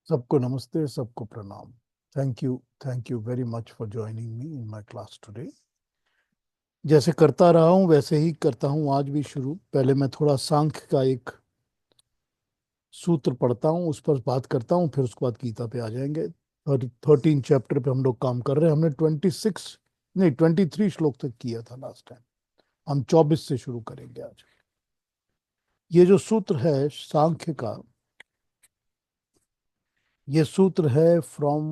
सबको नमस्ते, सबको प्रणाम। Thank you very much for joining me in my class today. जैसे करता रहा हूँ वैसे ही करता हूँ आज भी शुरू। पहले मैं थोड़ा सांख्य का एक सूत्र पढ़ता हूँ, उस पर बात करता हूँ, फिर उसके बाद गीता पे आ जाएंगे। 13 चैप्टर पे हम लोग काम कर रहे हैं। हमने 26 नहीं 23 श्लोक तक किया था लास्ट टाइम। हम 24 से शुरू करेंगे आज। ये जो सूत्र है सांख्य का, ये सूत्र है फ्रॉम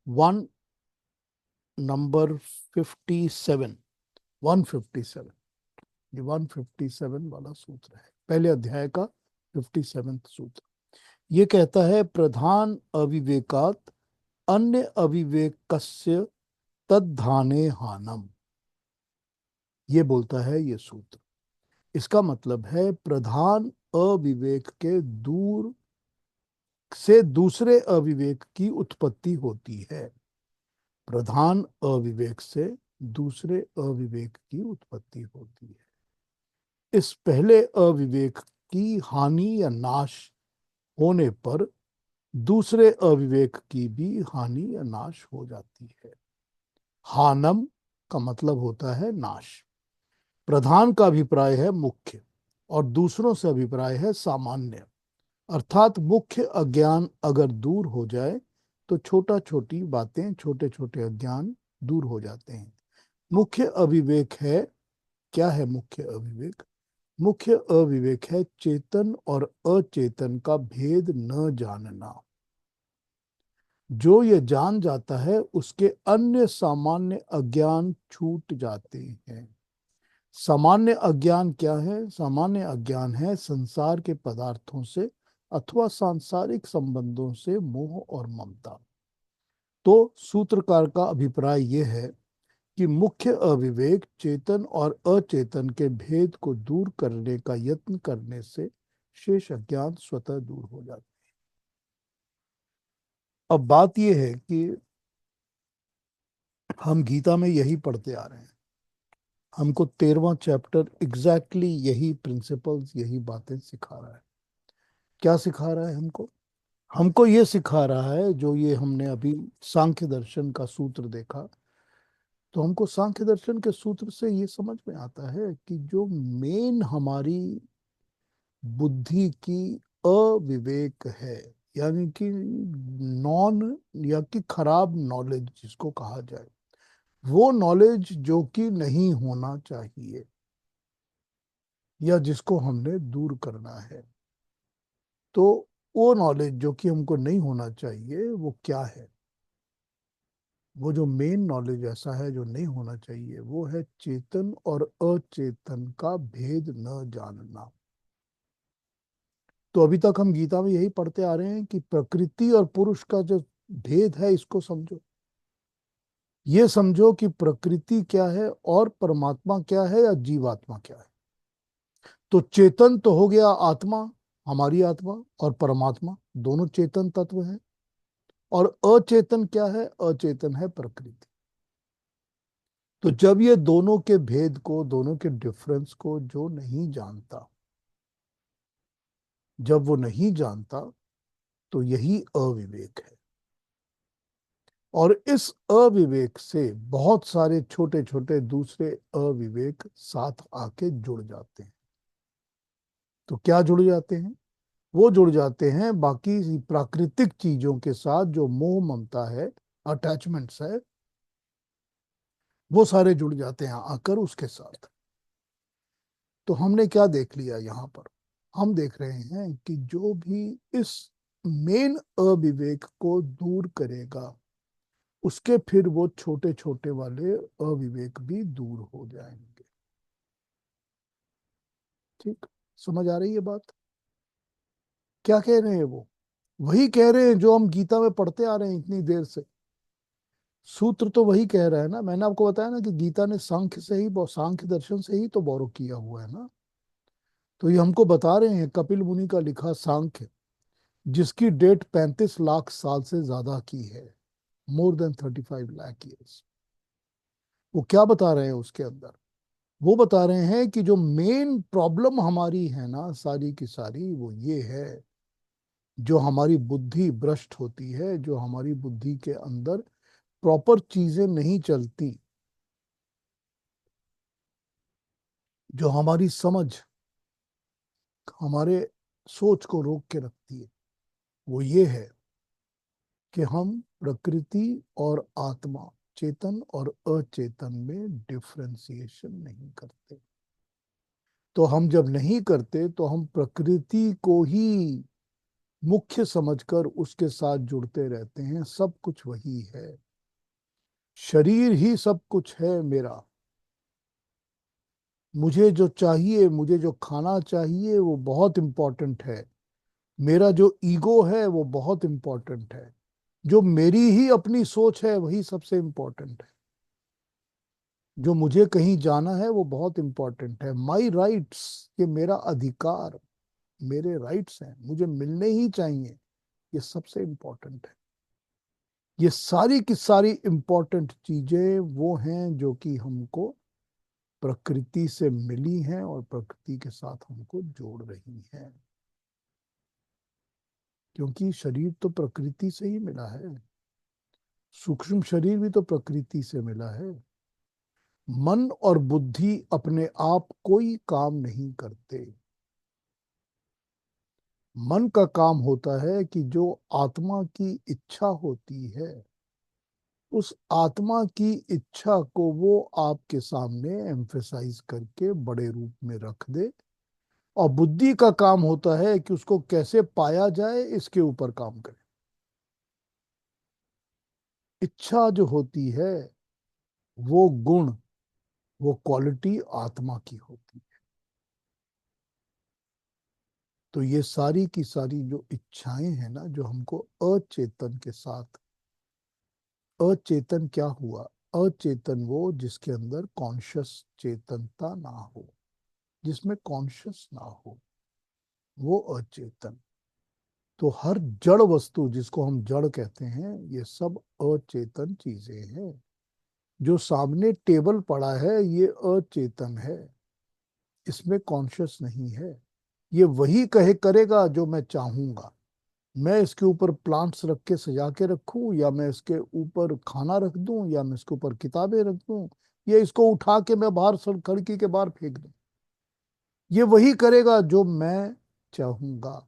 वन नंबर 57, 157। ये 157 वाला सूत्र है, पहले अध्याय का 57 सूत्र। ये कहता है प्रधान अविवेकात अन्य अविवेकस्य तद्धाने हानम। ये बोलता है ये सूत्र। इसका मतलब है प्रधान अविवेक के दूर से दूसरे अविवेक की उत्पत्ति होती है। प्रधान अविवेक से दूसरे अविवेक की उत्पत्ति होती है। इस पहले अविवेक की हानि या नाश होने पर दूसरे अविवेक की भी हानि या नाश हो जाती है। हानम का मतलब होता है नाश। प्रधान का अभिप्राय है मुख्य और दूसरों से अभिप्राय है सामान्य। अर्थात मुख्य अज्ञान अगर दूर हो जाए तो छोटा छोटी बातें, छोटे छोटे अज्ञान दूर हो जाते हैं। मुख्य अविवेक है, क्या है मुख्य अविवेक? मुख्य अविवेक है चेतन और अचेतन का भेद न जानना। जो ये जान जाता है उसके अन्य सामान्य अज्ञान छूट जाते हैं। सामान्य अज्ञान क्या है? सामान्य अज्ञान है संसार के पदार्थों से अथवा सांसारिक संबंधों से मोह और ममता। तो सूत्रकार का अभिप्राय यह है कि मुख्य अविवेक चेतन और अचेतन के भेद को दूर करने का यत्न करने से शेष अज्ञान स्वतः दूर हो जाता है। अब बात यह है कि हम गीता में यही पढ़ते आ रहे हैं। हमको 13वां चैप्टर एग्जैक्टली यही प्रिंसिपल्स, यही बातें सिखा रहा है। क्या सिखा रहा है हमको? हमको ये सिखा रहा है, जो ये हमने अभी सांख्य दर्शन का सूत्र देखा, तो हमको सांख्य दर्शन के सूत्र से ये समझ में आता है कि जो मेन हमारी बुद्धि की अविवेक है, यानी कि नॉन या कि खराब नॉलेज जिसको कहा जाए, वो नॉलेज जो कि नहीं होना चाहिए या जिसको हमने दूर करना है, तो वो नॉलेज जो कि हमको नहीं होना चाहिए वो क्या है? वो जो मेन नॉलेज ऐसा है जो नहीं होना चाहिए वो है चेतन और अचेतन का भेद न जानना। तो अभी तक हम गीता में यही पढ़ते आ रहे हैं कि प्रकृति और पुरुष का जो भेद है इसको समझो। ये समझो कि प्रकृति क्या है और परमात्मा क्या है या जीवात्मा क्या है। तो चेतन तो हो गया आत्मा, हमारी आत्मा, और परमात्मा दोनों चेतन तत्व है। और अचेतन क्या है? अचेतन है प्रकृति। तो जब ये दोनों के भेद को, दोनों के डिफरेंस को जो नहीं जानता, जब वो नहीं जानता, तो यही अविवेक है। और इस अविवेक से बहुत सारे छोटे छोटे दूसरे अविवेक साथ आके जुड़ जाते हैं। तो क्या जुड़ जाते हैं? वो जुड़ जाते हैं बाकी प्राकृतिक चीजों के साथ, जो मोह ममता है, अटैचमेंट्स है, वो सारे जुड़ जाते हैं आकर उसके साथ। तो हमने क्या देख लिया यहाँ पर? हम देख रहे हैं कि जो भी इस मेन अविवेक को दूर करेगा उसके फिर वो छोटे छोटे वाले अविवेक भी दूर हो जाएंगे। ठीक, समझ आ रही है बात? क्या कह रहे हैं वो? वही कह रहे हैं जो हम गीता में पढ़ते आ रहे हैं इतनी देर से। सूत्र तो वही कह रहा है ना। मैंने आपको बताया ना कि गीता ने सांख्य से ही, सांख्य दर्शन से ही तो बोरो किया हुआ है ना। तो ये हमको बता रहे हैं कपिल मुनि का लिखा सांख्य, जिसकी डेट 35 लाख साल से ज्यादा की है, मोर देन 35 लाख ईयर्स। वो क्या बता रहे हैं उसके अंदर? वो बता रहे हैं कि जो मेन प्रॉब्लम हमारी है ना सारी की सारी, वो ये है, जो हमारी बुद्धि भ्रष्ट होती है, जो हमारी बुद्धि के अंदर प्रॉपर चीजें नहीं चलती, जो हमारी समझ, हमारे सोच को रोक के रखती है, वो ये है कि हम प्रकृति और आत्मा, चेतन और अचेतन में डिफरेंशिएशन नहीं करते। तो हम जब नहीं करते तो हम प्रकृति को ही मुख्य समझकर उसके साथ जुड़ते रहते हैं। सब कुछ वही है, शरीर ही सब कुछ है मेरा। मुझे जो चाहिए, मुझे जो खाना चाहिए वो बहुत इंपॉर्टेंट है। मेरा जो ईगो है वो बहुत इंपॉर्टेंट है। जो मेरी ही अपनी सोच है वही सबसे इंपॉर्टेंट है। जो मुझे कहीं जाना है वो बहुत इंपॉर्टेंट है। माई राइट्स, ये मेरा अधिकार, मेरे राइट्स हैं, मुझे मिलने ही चाहिए, ये सबसे इंपॉर्टेंट है। ये सारी की सारी इंपॉर्टेंट चीजें वो हैं जो कि हमको प्रकृति से मिली हैं और प्रकृति के साथ हमको जोड़ रही हैं। क्योंकि शरीर तो प्रकृति से ही मिला है, सूक्ष्म शरीर भी तो प्रकृति से मिला है। मन और बुद्धि अपने आप कोई काम नहीं करते। मन का काम होता है कि जो आत्मा की इच्छा होती है, उस आत्मा की इच्छा को वो आपके सामने एम्फेसाइज करके बड़े रूप में रख दे। और बुद्धि का काम होता है कि उसको कैसे पाया जाए इसके ऊपर काम करे। इच्छा जो होती है वो गुण, वो क्वालिटी आत्मा की होती है। तो ये सारी की सारी जो इच्छाएं हैं ना, जो हमको अचेतन के साथ, अचेतन क्या हुआ? अचेतन वो जिसके अंदर कॉन्शियस चेतनता ना हो, जिसमें कॉन्शियस ना हो, वो अचेतन। तो हर जड़ वस्तु जिसको हम जड़ कहते हैं, ये सब अचेतन चीजें हैं। जो सामने टेबल पड़ा है ये अचेतन है, इसमें कॉन्शियस नहीं है। ये वही कहे करेगा जो मैं चाहूंगा। मैं इसके ऊपर प्लांट्स रख के सजा के रखूं, या मैं इसके ऊपर खाना रख दूं, या मैं इसके ऊपर किताबें रख दूं, या इसको उठा के मैं बाहर खिड़की के बाहर फेंक दूं, ये वही करेगा जो मैं चाहूंगा।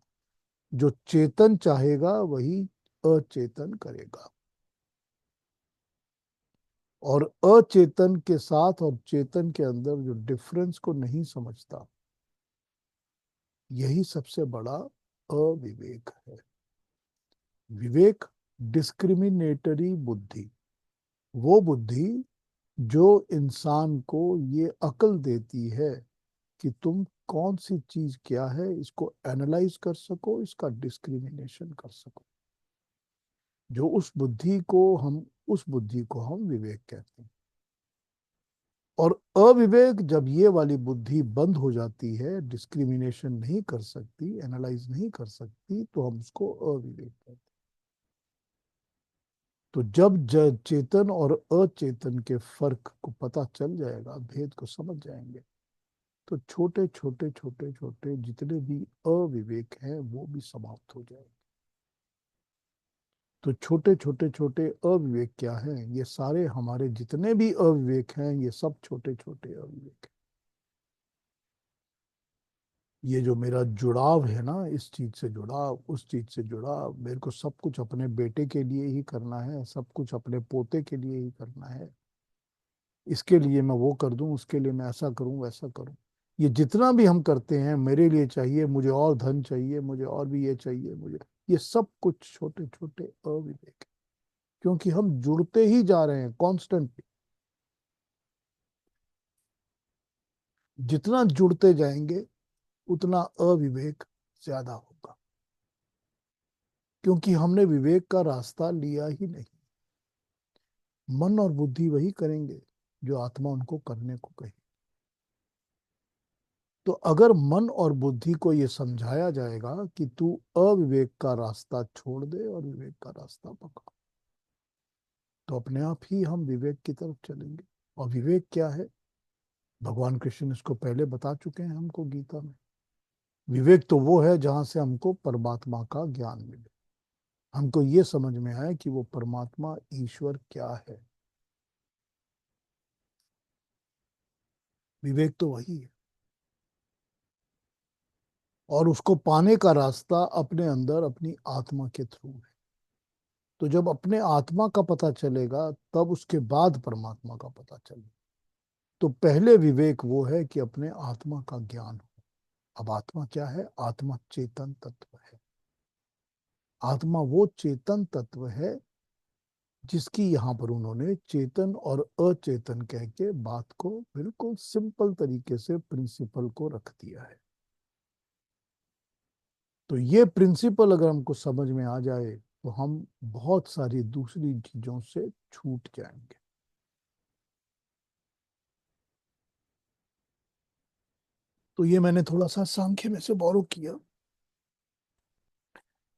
जो चेतन चाहेगा वही अचेतन करेगा। और अचेतन के साथ और चेतन के अंदर जो डिफरेंस को नहीं समझता, यही सबसे बड़ा अविवेक है। विवेक डिस्क्रिमिनेटरी बुद्धि, वो बुद्धि जो इंसान को ये अकल देती है कि तुम कौन सी चीज क्या है इसको एनालाइज कर सको, इसका डिस्क्रिमिनेशन कर सको। जो उस बुद्धि को हम विवेक कहते हैं। और अविवेक, जब ये वाली बुद्धि बंद हो जाती है, डिस्क्रिमिनेशन नहीं कर सकती, एनालाइज नहीं कर सकती, तो हम उसको अविवेक कहते हैं। तो जब चेतन और अचेतन के फर्क को पता चल जाएगा, भेद को समझ जाएंगे, तो छोटे छोटे छोटे छोटे जितने भी अविवेक हैं वो भी समाप्त हो जाएंगे। तो छोटे छोटे छोटे अविवेक क्या हैं? ये सारे हमारे जितने भी अविवेक हैं, ये सब छोटे छोटे अविवेक हैं। ये जो मेरा जुड़ाव है ना, इस चीज से जुड़ाव, उस चीज से जुड़ाव, मेरे को सब कुछ अपने बेटे के लिए ही करना है, सब कुछ अपने पोते के लिए ही करना है, इसके लिए मैं वो कर दूं, उसके लिए मैं ऐसा करूं वैसा करूं। ये जितना भी हम करते हैं, मेरे लिए चाहिए, मुझे और धन चाहिए, मुझे और भी ये चाहिए, मुझे, ये सब कुछ छोटे छोटे अविवेक है। क्योंकि हम जुड़ते ही जा रहे हैं कॉन्स्टेंटली। जितना जुड़ते जाएंगे उतना अविवेक ज्यादा होगा। क्योंकि हमने विवेक का रास्ता लिया ही नहीं। मन और बुद्धि वही करेंगे जो आत्मा उनको करने को कहे। तो अगर मन और बुद्धि को यह समझाया जाएगा कि तू अविवेक का रास्ता छोड़ दे और विवेक का रास्ता पकड़, तो अपने आप ही हम विवेक की तरफ चलेंगे। और विवेक क्या है? भगवान कृष्ण इसको पहले बता चुके हैं हमको गीता में। विवेक तो वो है जहां से हमको परमात्मा का ज्ञान मिले, हमको ये समझ में आए कि वो परमात्मा ईश्वर क्या है। विवेक तो वही है। और उसको पाने का रास्ता अपने अंदर अपनी आत्मा के थ्रू है। तो जब अपने आत्मा का पता चलेगा तब उसके बाद परमात्मा का पता चलेगा। तो पहले विवेक वो है कि अपने आत्मा का ज्ञान हो। अब आत्मा क्या है? आत्मा चेतन तत्व है। आत्मा वो चेतन तत्व है जिसकी यहाँ पर उन्होंने चेतन और अचेतन कह के बात को बिल्कुल सिंपल तरीके से प्रिंसिपल को रख दिया है। तो ये प्रिंसिपल अगर हमको समझ में आ जाए तो हम बहुत सारी दूसरी चीजों से छूट जाएंगे। तो ये मैंने थोड़ा सा सांख्य में से बोरो किया।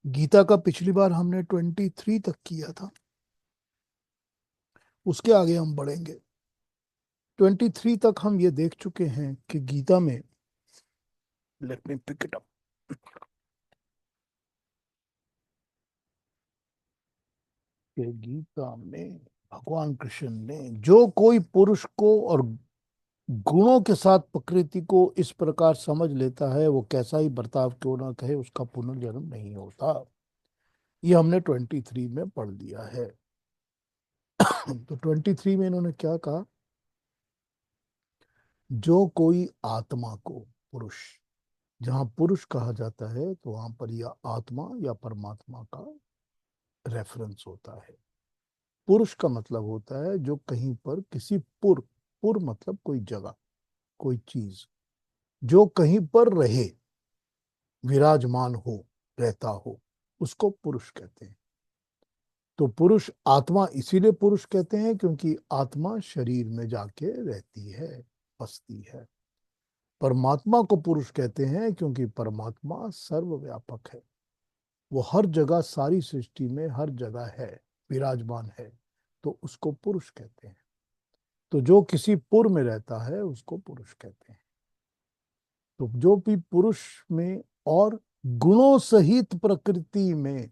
गीता का पिछली बार हमने 23 तक किया था, उसके आगे हम बढ़ेंगे। 23 तक हम ये देख चुके हैं कि गीता में, let me pick it up, कि गीता में भगवान कृष्ण ने जो कोई पुरुष को और गुणों के साथ प्रकृति को इस प्रकार समझ लेता है, वो कैसा ही बर्ताव क्यों ना कहे, उसका पुनर्जन्म नहीं होता। ये हमने 23 में पढ़ लिया है। तो 23 में इन्होंने क्या कहा? जो कोई आत्मा को, पुरुष, जहां पुरुष कहा जाता है तो वहां पर यह आत्मा या परमात्मा का रेफरेंस होता है। पुरुष का मतलब होता है जो कहीं पर किसी पुर, पुर मतलब कोई जगह, कोई चीज, जो कहीं पर रहे, विराजमान हो, रहता हो, उसको पुरुष कहते हैं। तो पुरुष, आत्मा इसीलिए पुरुष कहते हैं क्योंकि आत्मा शरीर में जाके रहती है, बसती है। परमात्मा को पुरुष कहते हैं क्योंकि परमात्मा सर्वव्यापक है, वो हर जगह, सारी सृष्टि में हर जगह है, विराजमान है, तो उसको पुरुष कहते हैं। तो जो किसी पुर में रहता है उसको पुरुष कहते हैं। तो जो भी पुरुष में और गुणों सहित प्रकृति में,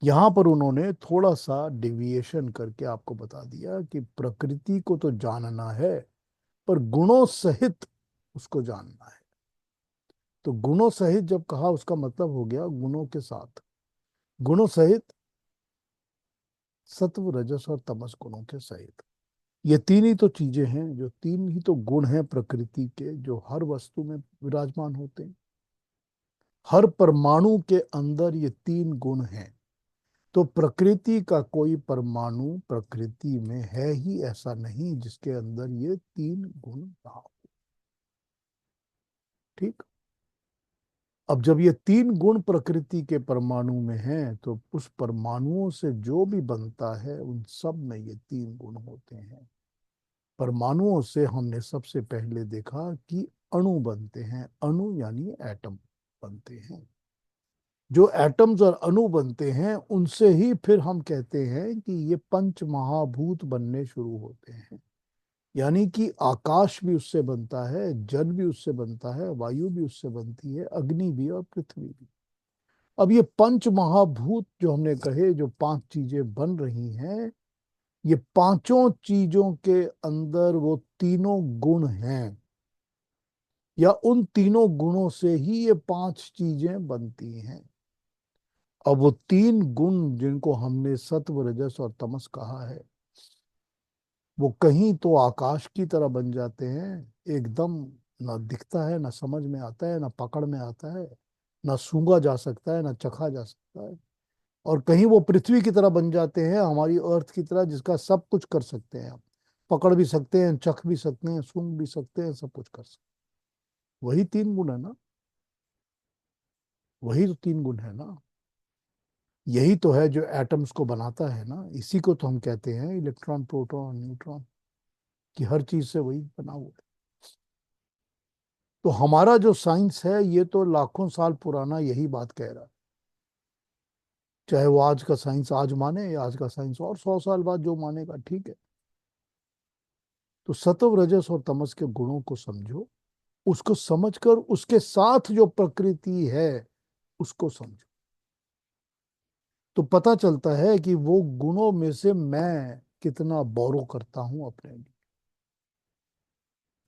यहां पर उन्होंने थोड़ा सा डेविएशन करके आपको बता दिया कि प्रकृति को तो जानना है पर गुणों सहित उसको जानना है। तो गुणों सहित जब कहा उसका मतलब हो गया गुणों के साथ, गुणों सहित, सत्व रजस और तमस गुणों के सहित। ये तीन ही तो चीजें हैं, जो तीन ही तो गुण हैं प्रकृति के, जो हर वस्तु में विराजमान होते हैं। हर परमाणु के अंदर ये तीन गुण हैं। तो प्रकृति का कोई परमाणु प्रकृति में है ही ऐसा नहीं जिसके अंदर ये तीन गुण ना हो। ठीक। अब जब ये तीन गुण प्रकृति के परमाणु में हैं तो उस परमाणुओं से जो भी बनता है उन सब में ये तीन गुण होते हैं। परमाणुओं से हमने सबसे पहले देखा कि अणु बनते हैं, अणु यानी एटम बनते हैं। जो एटम्स और अणु बनते हैं उनसे ही फिर हम कहते हैं कि ये पंच महाभूत बनने शुरू होते हैं। यानी कि आकाश भी उससे बनता है, जल भी उससे बनता है, वायु भी उससे बनती है, अग्नि भी और पृथ्वी भी। अब ये पंच महाभूत जो हमने कहे, जो पांच चीजें बन रही हैं, ये पांचों चीजों के अंदर वो तीनों गुण हैं, या उन तीनों गुणों से ही ये पांच चीजें बनती हैं। अब वो तीन गुण जिनको हमने सत्व रजस और तमस कहा है, वो कहीं तो आकाश की तरह बन जाते हैं, एकदम ना दिखता है, ना समझ में आता है, ना पकड़ में आता है, ना सूंघा जा सकता है, ना चखा जा सकता है। और कहीं वो पृथ्वी की तरह बन जाते हैं, हमारी अर्थ की तरह, जिसका सब कुछ कर सकते हैं हम, पकड़ भी सकते हैं, चख भी सकते हैं, सूंघ भी सकते हैं, सब कुछ कर सकते हैं। वही तीन गुण है ना, वही तो तीन गुण है ना। यही तो है जो एटम्स को बनाता है ना, इसी को तो हम कहते हैं इलेक्ट्रॉन, प्रोटॉन और न्यूट्रॉन, कि हर चीज से वही बना हुआ है। तो हमारा जो साइंस है ये तो लाखों साल पुराना यही बात कह रहा है। चाहे वो आज का साइंस आज माने, या आज का साइंस और 100 साल बाद जो मानेगा, ठीक है। तो सत्व रजस और तमस के गुणों को समझो, उसको समझकर उसके साथ जो प्रकृति है उसको समझो, तो पता चलता है कि वो गुणों में से मैं कितना बोरो करता हूं अपने लिए।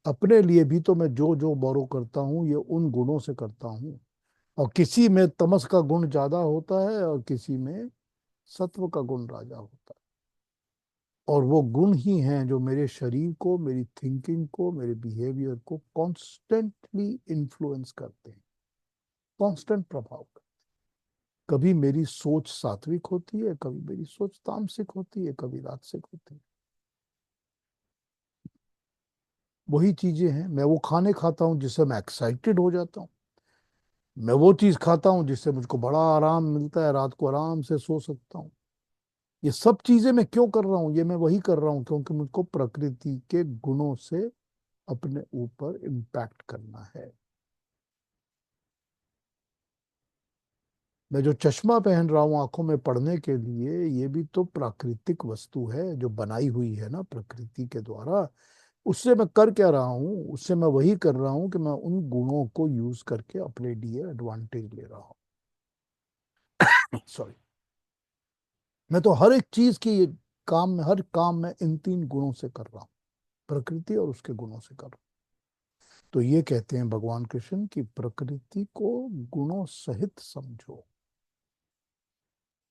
अपने लिए भी तो मैं जो जो बोरो करता हूं ये उन गुणों से करता हूं। और किसी में तमस का गुण ज्यादा होता है और किसी में सत्व का गुण राजा होता है। और वो गुण ही हैं जो मेरे शरीर को, मेरी थिंकिंग को, मेरे बिहेवियर को कॉन्स्टेंटली इन्फ्लुएंस करते हैं, कांस्टेंट प्रभाव करते हैं। कभी मेरी सोच सात्विक होती है, कभी मेरी सोच तामसिक होती है, कभी राजसिक होती है। वही चीजें हैं, मैं वो खाने खाता हूँ जिससे मैं एक्साइटेड हो जाता हूँ। मैं वो चीज खाता हूँ जिससे मुझको बड़ा आराम मिलता है, रात को आराम से सो सकता हूँ। ये सब चीजें मैं क्यों कर रहा हूँ? ये मैं वही कर रहा हूँ क्योंकि मुझको प्रकृति के गुणों से अपने ऊपर इम्पैक्ट करना है। मैं जो चश्मा पहन रहा हूँ आंखों में पड़ने के लिए, ये भी तो प्राकृतिक वस्तु है जो बनाई हुई है ना प्रकृति के द्वारा। उससे मैं कर क्या रहा हूँ? उससे मैं वही कर रहा हूँ कि मैं उन गुणों को यूज करके अपने लिए एडवांटेज ले रहा हूँ। सॉरी। मैं तो हर एक चीज की काम में, हर काम में इन तीन गुणों से कर रहा हूँ, प्रकृति और उसके गुणों से कर रहा हूँ। तो ये कहते हैं भगवान कृष्ण कि प्रकृति को गुणों सहित समझो।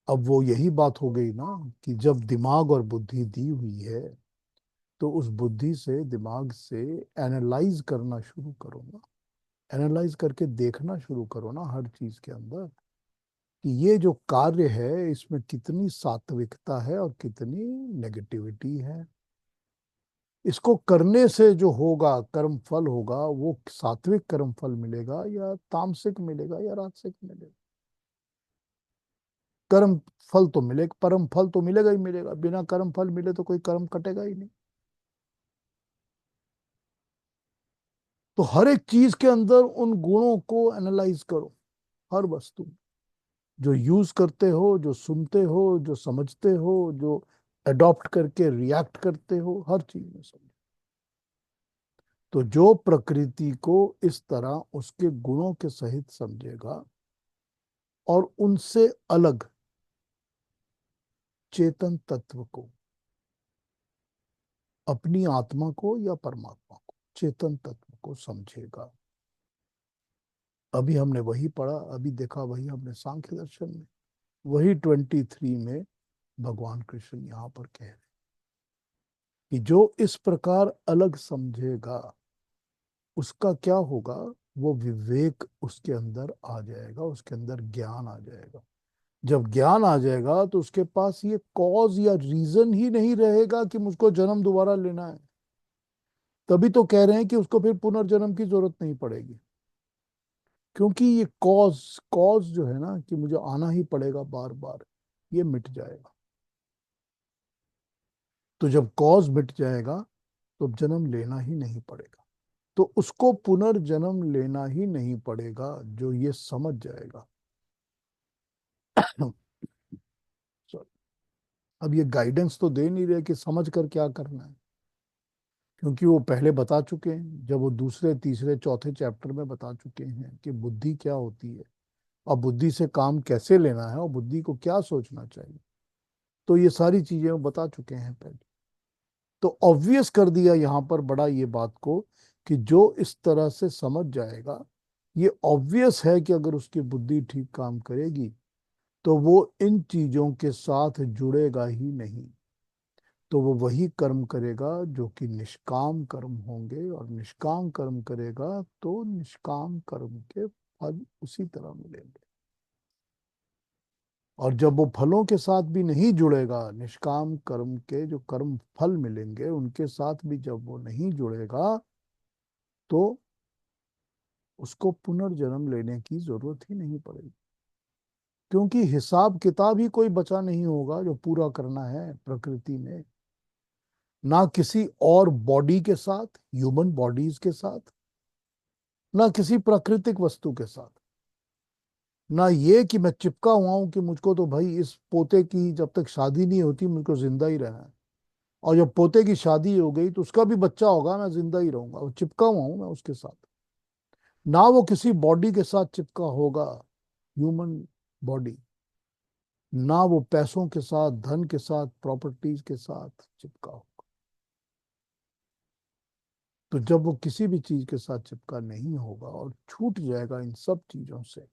अब वो यही बात हो गई ना कि जब दिमाग और बुद्धि दी हुई है तो उस बुद्धि से, दिमाग से एनालाइज करना शुरू करो ना। एनालाइज करके देखना शुरू करो ना हर चीज के अंदर कि ये जो कार्य है इसमें कितनी सात्विकता है और कितनी नेगेटिविटी है। इसको करने से जो होगा कर्म फल होगा, वो सात्विक कर्म फल मिलेगा या तामसिक मिलेगा या राजसिक मिलेगा। कर्म फल तो मिलेगा, परम फल तो मिलेगा ही मिलेगा। बिना कर्म फल मिले तो कोई कर्म कटेगा ही नहीं। तो हर एक चीज के अंदर उन गुणों को एनालाइज करो, हर वस्तु जो यूज करते हो, जो सुनते हो, जो समझते हो, जो अडॉप्ट करके रिएक्ट करते हो, हर चीज में समझो। तो जो प्रकृति को इस तरह उसके गुणों के सहित समझेगा और उनसे अलग चेतन तत्व को, अपनी आत्मा को या परमात्मा को, चेतन तत्व को समझेगा। अभी हमने वही पढ़ा, अभी देखा वही हमने सांख्य दर्शन में, वही 23 में भगवान कृष्ण यहाँ पर कह रहे कि जो इस प्रकार अलग समझेगा उसका क्या होगा? वो विवेक उसके अंदर आ जाएगा, उसके अंदर ज्ञान आ जाएगा। जब ज्ञान आ जाएगा तो उसके पास ये कॉज या रीजन ही नहीं रहेगा कि मुझको जन्म दोबारा लेना है। तभी तो कह रहे हैं कि उसको फिर पुनर्जन्म की जरूरत नहीं पड़ेगी, क्योंकि ये कॉज कॉज जो है ना कि मुझे आना ही पड़ेगा बार बार, ये मिट जाएगा। तो जब कॉज मिट जाएगा तो अब जन्म लेना ही नहीं पड़ेगा। तो उसको पुनर्जन्म लेना ही नहीं पड़ेगा जो ये समझ जाएगा। Sorry। अब ये गाइडेंस तो दे नहीं रहे कि समझ कर क्या करना है, क्योंकि वो पहले बता चुके हैं, जब वो दूसरे तीसरे चौथे चैप्टर में बता चुके हैं कि बुद्धि क्या होती है और बुद्धि से काम कैसे लेना है और बुद्धि को क्या सोचना चाहिए। तो ये सारी चीजें वो बता चुके हैं पहले। तो ऑब्वियस कर दिया यहाँ पर बड़ा ये बात को कि जो इस तरह से समझ जाएगा, ये ऑब्वियस है कि अगर उसकी बुद्धि ठीक काम करेगी तो वो इन चीजों के साथ जुड़ेगा ही नहीं। तो वो वही कर्म करेगा जो कि निष्काम कर्म होंगे, और निष्काम कर्म करेगा तो निष्काम कर्म के फल उसी तरह मिलेंगे। और जब वो फलों के साथ भी नहीं जुड़ेगा, निष्काम कर्म के जो कर्म फल मिलेंगे उनके साथ भी जब वो नहीं जुड़ेगा, तो उसको पुनर्जन्म लेने की जरूरत ही नहीं पड़ेगी। क्योंकि हिसाब किताब ही कोई बचा नहीं होगा जो पूरा करना है प्रकृति में। ना किसी और बॉडी के साथ, ह्यूमन बॉडीज के साथ, ना किसी प्राकृतिक वस्तु के साथ, ना ये कि मैं चिपका हुआ हूं कि मुझको तो भाई इस पोते की जब तक शादी नहीं होती मुझको जिंदा ही रहना है, और जब पोते की शादी हो गई तो उसका भी बच्चा होगा, मैं जिंदा ही रहूंगा, और चिपका हुआ हूं मैं उसके साथ। ना वो किसी बॉडी के साथ चिपका होगा, ह्यूमन बॉडी, ना वो पैसों के साथ, धन के साथ, प्रॉपर्टीज के साथ चिपका होगा। तो जब वो किसी भी चीज के साथ चिपका नहीं होगा और छूट जाएगा इन सब चीजों से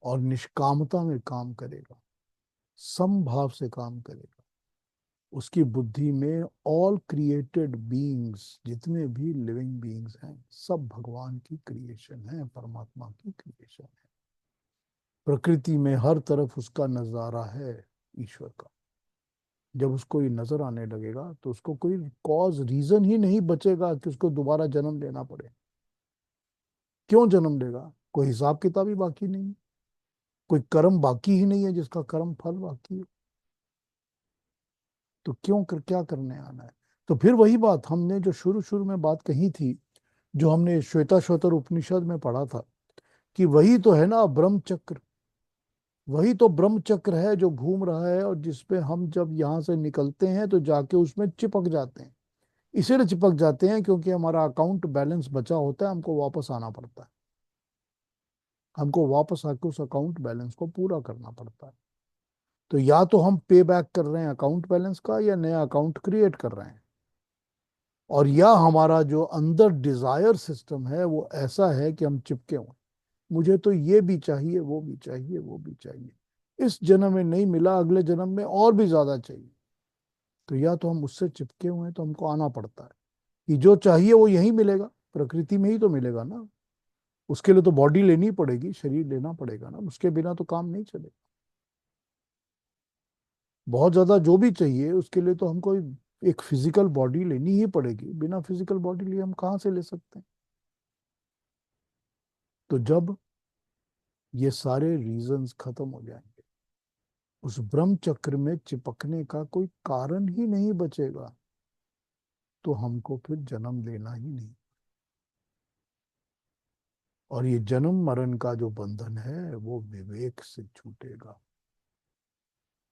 और निष्कामता में काम करेगा, समभाव से काम करेगा, उसकी बुद्धि में ऑल क्रिएटेड बीइंग्स, जितने भी लिविंग बीइंग्स हैं, सब भगवान की क्रिएशन है, परमात्मा की क्रिएशन है। प्रकृति में हर तरफ उसका नजारा है, ईश्वर का। जब उसको ये नजर आने लगेगा तो उसको कोई कॉज रीजन ही नहीं बचेगा कि उसको दोबारा जन्म लेना पड़े। क्यों जन्म लेगा? कोई हिसाब किताब ही बाकी नहीं, कोई कर्म बाकी ही नहीं है जिसका कर्म फल बाकी है। तो क्यों कर क्या करने आना है? तो फिर वही बात हमने जो शुरू शुरू में बात कही थी, जो हमने श्वेताश्वतर उपनिषद में पढ़ा था, कि वही तो है ना ब्रह्म चक्र। वही तो ब्रह्म चक्र है जो घूम रहा है और जिसपे हम जब यहाँ से निकलते हैं तो जाके उसमें चिपक जाते हैं। इसीलिए चिपक जाते हैं क्योंकि हमारा अकाउंट बैलेंस बचा होता है, हमको वापस आना पड़ता है। हमको वापस आके उस अकाउंट बैलेंस को पूरा करना पड़ता है। तो या तो हम पे बैक कर रहे हैं अकाउंट बैलेंस का, या नया अकाउंट क्रिएट कर रहे हैं। और या हमारा जो अंदर डिजायर सिस्टम है वो ऐसा है कि हम चिपके हुए, मुझे तो ये भी चाहिए, वो भी चाहिए, वो भी चाहिए, इस जन्म में नहीं मिला, अगले जन्म में और भी ज्यादा चाहिए। तो या तो हम उससे चिपके हुए हैं तो हमको आना पड़ता है कि जो चाहिए वो यही मिलेगा, प्रकृति में ही तो मिलेगा ना। उसके लिए तो बॉडी लेनी पड़ेगी, शरीर लेना पड़ेगा ना, उसके बिना तो काम नहीं चलेगा। बहुत ज्यादा जो भी चाहिए उसके लिए तो हमको एक फिजिकल बॉडी लेनी ही पड़ेगी, बिना फिजिकल बॉडी लिए हम कहाँ से ले सकते हैं? तो जब ये सारे रीजंस खत्म हो जाएंगे, उस ब्रह्म चक्र में चिपकने का कोई कारण ही नहीं बचेगा, तो हमको फिर जन्म लेना ही नहीं। और ये जन्म मरण का जो बंधन है वो विवेक से छूटेगा,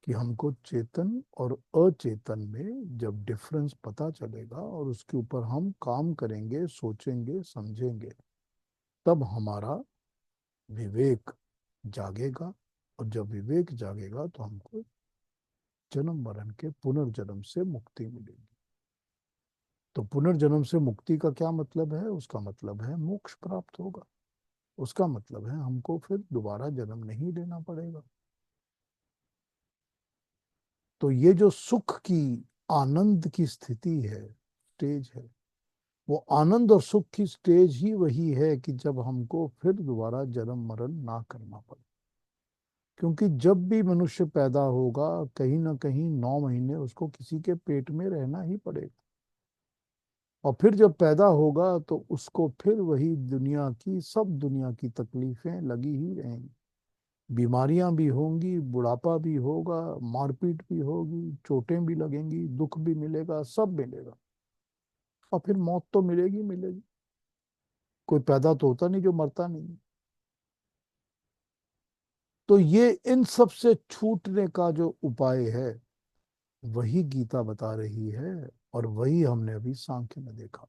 कि हमको चेतन और अचेतन में जब डिफरेंस पता चलेगा और उसके ऊपर हम काम करेंगे, सोचेंगे, समझेंगे, तब हमारा विवेक जागेगा। और जब विवेक जागेगा तो हमको जन्म मरण के पुनर्जन्म से मुक्ति मिलेगी। तो पुनर्जन्म से मुक्ति का क्या मतलब है? उसका मतलब है मोक्ष प्राप्त होगा। उसका मतलब है हमको फिर दोबारा जन्म नहीं लेना पड़ेगा। तो ये जो सुख की, आनंद की स्थिति है, स्टेज है, वो आनंद और सुख की स्टेज ही वही है कि जब हमको फिर दोबारा जन्म मरण ना करना पड़े। क्योंकि जब भी मनुष्य पैदा होगा, कहीं ना कहीं 9 महीने उसको किसी के पेट में रहना ही पड़ेगा। और फिर जब पैदा होगा तो उसको फिर वही दुनिया की, सब दुनिया की तकलीफें लगी ही रहेंगी। बीमारियां भी होंगी, बुढ़ापा भी होगा, मारपीट भी होगी, चोटें भी लगेंगी, दुख भी मिलेगा, सब मिलेगा। और फिर मौत तो मिलेगी मिलेगी। कोई पैदा तो होता नहीं जो मरता नहीं। तो ये इन सब से छूटने का जो उपाय है वही गीता बता रही है। और वही हमने अभी सांख्य में देखा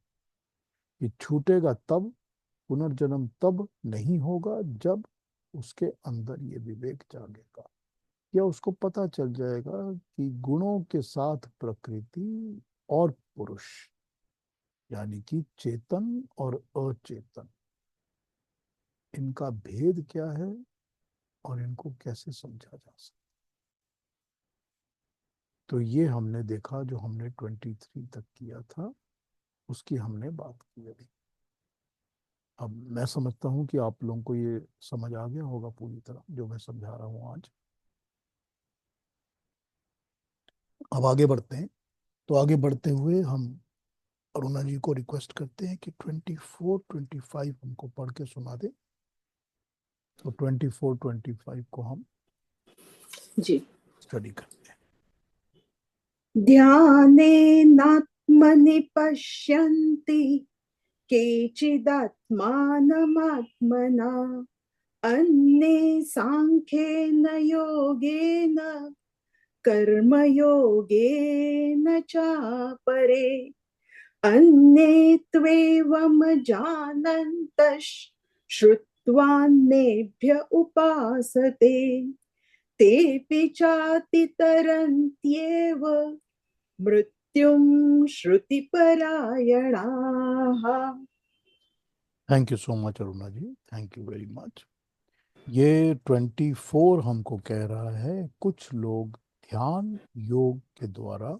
कि छूटेगा तब, पुनर्जन्म तब नहीं होगा जब उसके अंदर ये विवेक जागेगा, या उसको पता चल जाएगा कि गुणों के साथ प्रकृति और पुरुष, यानी कि चेतन और अचेतन, इनका भेद क्या है और इनको कैसे समझा जा सकता। तो ये हमने देखा, जो हमने 23 तक किया था उसकी हमने बात की अभी। अब मैं समझता हूँ कि आप लोगों को ये समझ आ गया होगा पूरी तरह जो मैं समझा रहा हूँ आज। अब आगे बढ़ते हैं। तो आगे बढ़ते हुए हम अरुणा जी को रिक्वेस्ट करते हैं कि 24-25 हमको पढ़ के सुना दे। तो 24-25 को हम जी। स्टडी करते हैं। ध्यानेनात्मनि पश्यन्ति केचिदात्मानमात्मना अन्ये साङ्ख्येन योगेन कर्मयोगेन चापरे अन्ये त्वेवम जानन्तः श्रुत्वान्येभ्य उपासते तेऽपि चातितरन्त्येव मृत्युं श्रुतिपरायणाः। Thank you so much Aruna ji, thank you very much. ये 24 हमको कह रहा है कुछ लोग ध्यान योग के द्वारा,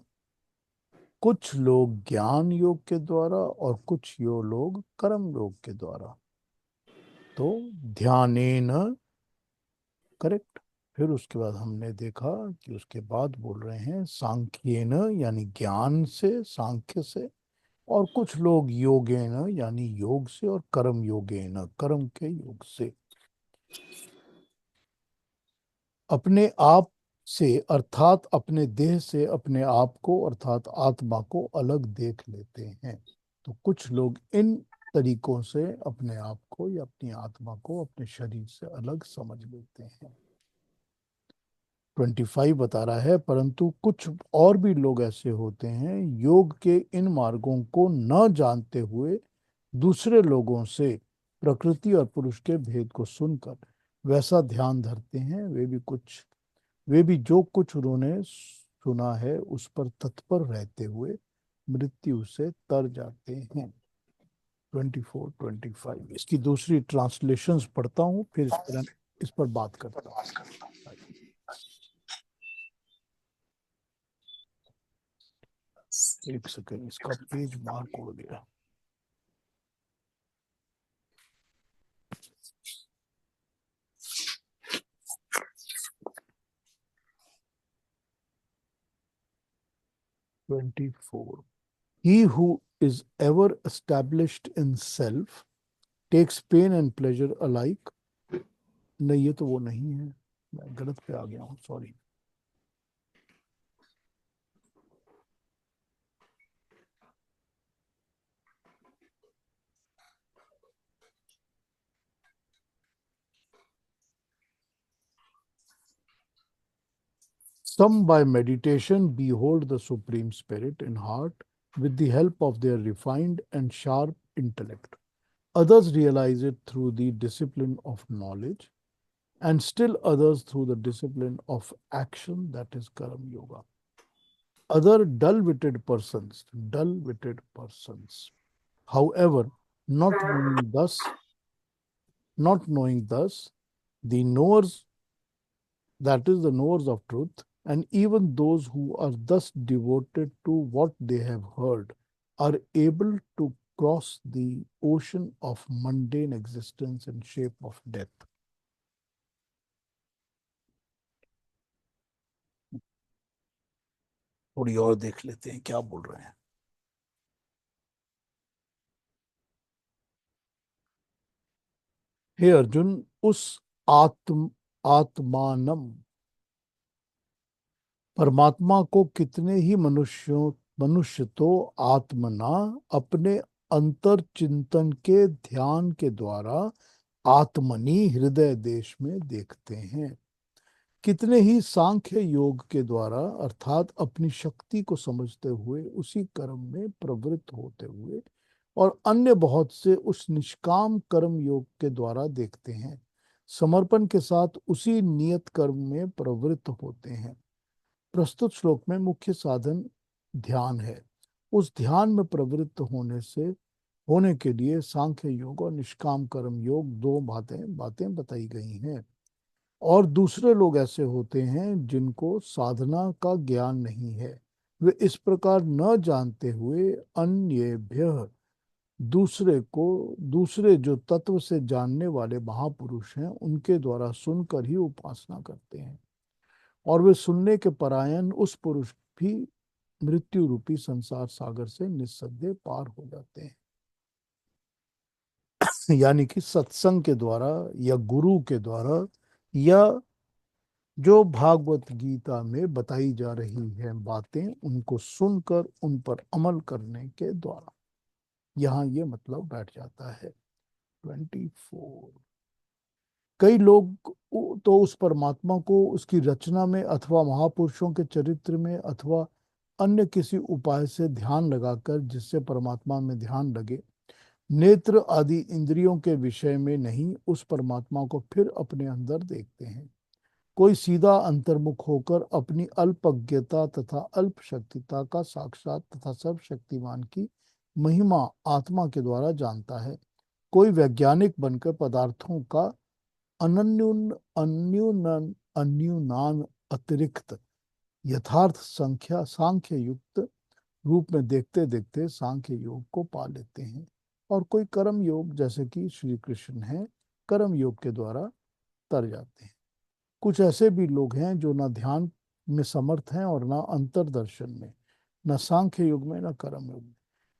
कुछ लोग ज्ञान योग के द्वारा और कुछ लोग कर्म योग के द्वारा। तो ध्यानेन, करेक्ट। फिर उसके बाद हमने देखा कि उसके बाद बोल रहे हैं सांख्येन यानी ज्ञान से, सांख्य से, और कुछ लोग योगेन यानी योग से, और कर्म योगेन कर्म के योग से। अपने आप से अर्थात अपने देह से अपने आप को अर्थात आत्मा को अलग देख लेते हैं। तो कुछ लोग इन तरीकों से अपने आप को या अपनी आत्मा को अपने शरीर से अलग समझ लेते हैं। 25 बता रहा है परंतु कुछ और भी लोग ऐसे होते हैं योग के इन मार्गों को न जानते हुए दूसरे लोगों से प्रकृति और पुरुष के भेद को सुनकर वैसा ध्यान धरते हैं। वे भी जो कुछ उन्होंने सुना है उस पर तत्पर रहते हुए मृत्यु से तर जाते हैं। 24, 25 इसकी दूसरी ट्रांसलेशंस पढ़ता हूँ, फिर इस पर बात करता हूँ। एक सेकेंड, इसका पेज मार्क हो गया। "24 He who is ever established in self takes pain and pleasure alike." नहीं, ये तो वो नहीं है, मैं गलत पे आ गया हूँ, sorry. Some by meditation behold the Supreme Spirit in heart with the help of their refined and sharp intellect. Others realize it through the discipline of knowledge, and still others through the discipline of action, that is Karam Yoga. Other dull-witted persons, however, not knowing thus, the knowers, that is the knowers of truth, and even those who are thus devoted to what they have heard, are able to cross the ocean of mundane existence in shape of death. थोड़ी और देख लेते हैं क्या बोल रहे हैं। हे अर्जुन, उस आत्मानम परमात्मा को कितने ही मनुष्य तो आत्मना अपने अंतर चिंतन के ध्यान के द्वारा आत्मनि हृदय देश में देखते हैं। कितने ही सांख्य योग के द्वारा अर्थात अपनी शक्ति को समझते हुए उसी कर्म में प्रवृत्त होते हुए, और अन्य बहुत से उस निष्काम कर्म योग के द्वारा देखते हैं। समर्पण के साथ उसी नियत कर्म में प्रवृत्त होते हैं। प्रस्तुत श्लोक में मुख्य साधन ध्यान है। उस ध्यान में प्रवृत्त होने के लिए सांख्य योग और निष्काम कर्म योग दो बातें बताई गई हैं। और दूसरे लोग ऐसे होते हैं जिनको साधना का ज्ञान नहीं है। वे इस प्रकार न जानते हुए अन्येभ्य दूसरे जो तत्व से जानने वाले महापुरुष हैं उनके द्वारा सुनकर ही उपासना करते हैं। और वे सुनने के परायण उस पुरुष भी मृत्यु रूपी संसार सागर से निस्संदेह पार हो जाते हैं। यानी कि सत्संग के द्वारा या गुरु के द्वारा या जो भागवत गीता में बताई जा रही है बातें उनको सुनकर उन पर अमल करने के द्वारा, यहाँ ये मतलब बैठ जाता है। 24 कई लोग तो उस परमात्मा को उसकी रचना में अथवा महापुरुषों के चरित्र में अथवा अन्य किसी उपाय से ध्यान लगाकर जिससे परमात्मा में ध्यान लगे, नेत्र आदि इंद्रियों के विषय में नहीं, उस परमात्मा को फिर अपने अंदर देखते हैं। कोई सीधा अंतर्मुख होकर अपनी अल्पज्ञता तथा अल्प शक्तिता का साक्षात तथा सर्वशक्तिमान की महिमा आत्मा के द्वारा जानता है। कोई वैज्ञानिक बनकर पदार्थों का अन्यून अन्यून अन्यूनान अतिरिक्त यथार्थ संख्या सांख्य युक्त रूप में देखते देखते सांख्य योग को पा लेते हैं। और कोई कर्म योग, जैसे कि श्री कृष्ण है, कर्म योग के द्वारा तर जाते हैं। कुछ ऐसे भी लोग हैं जो ना ध्यान में समर्थ हैं और ना अंतर्दर्शन में, न सांख्य युग में, न कर्म युग में।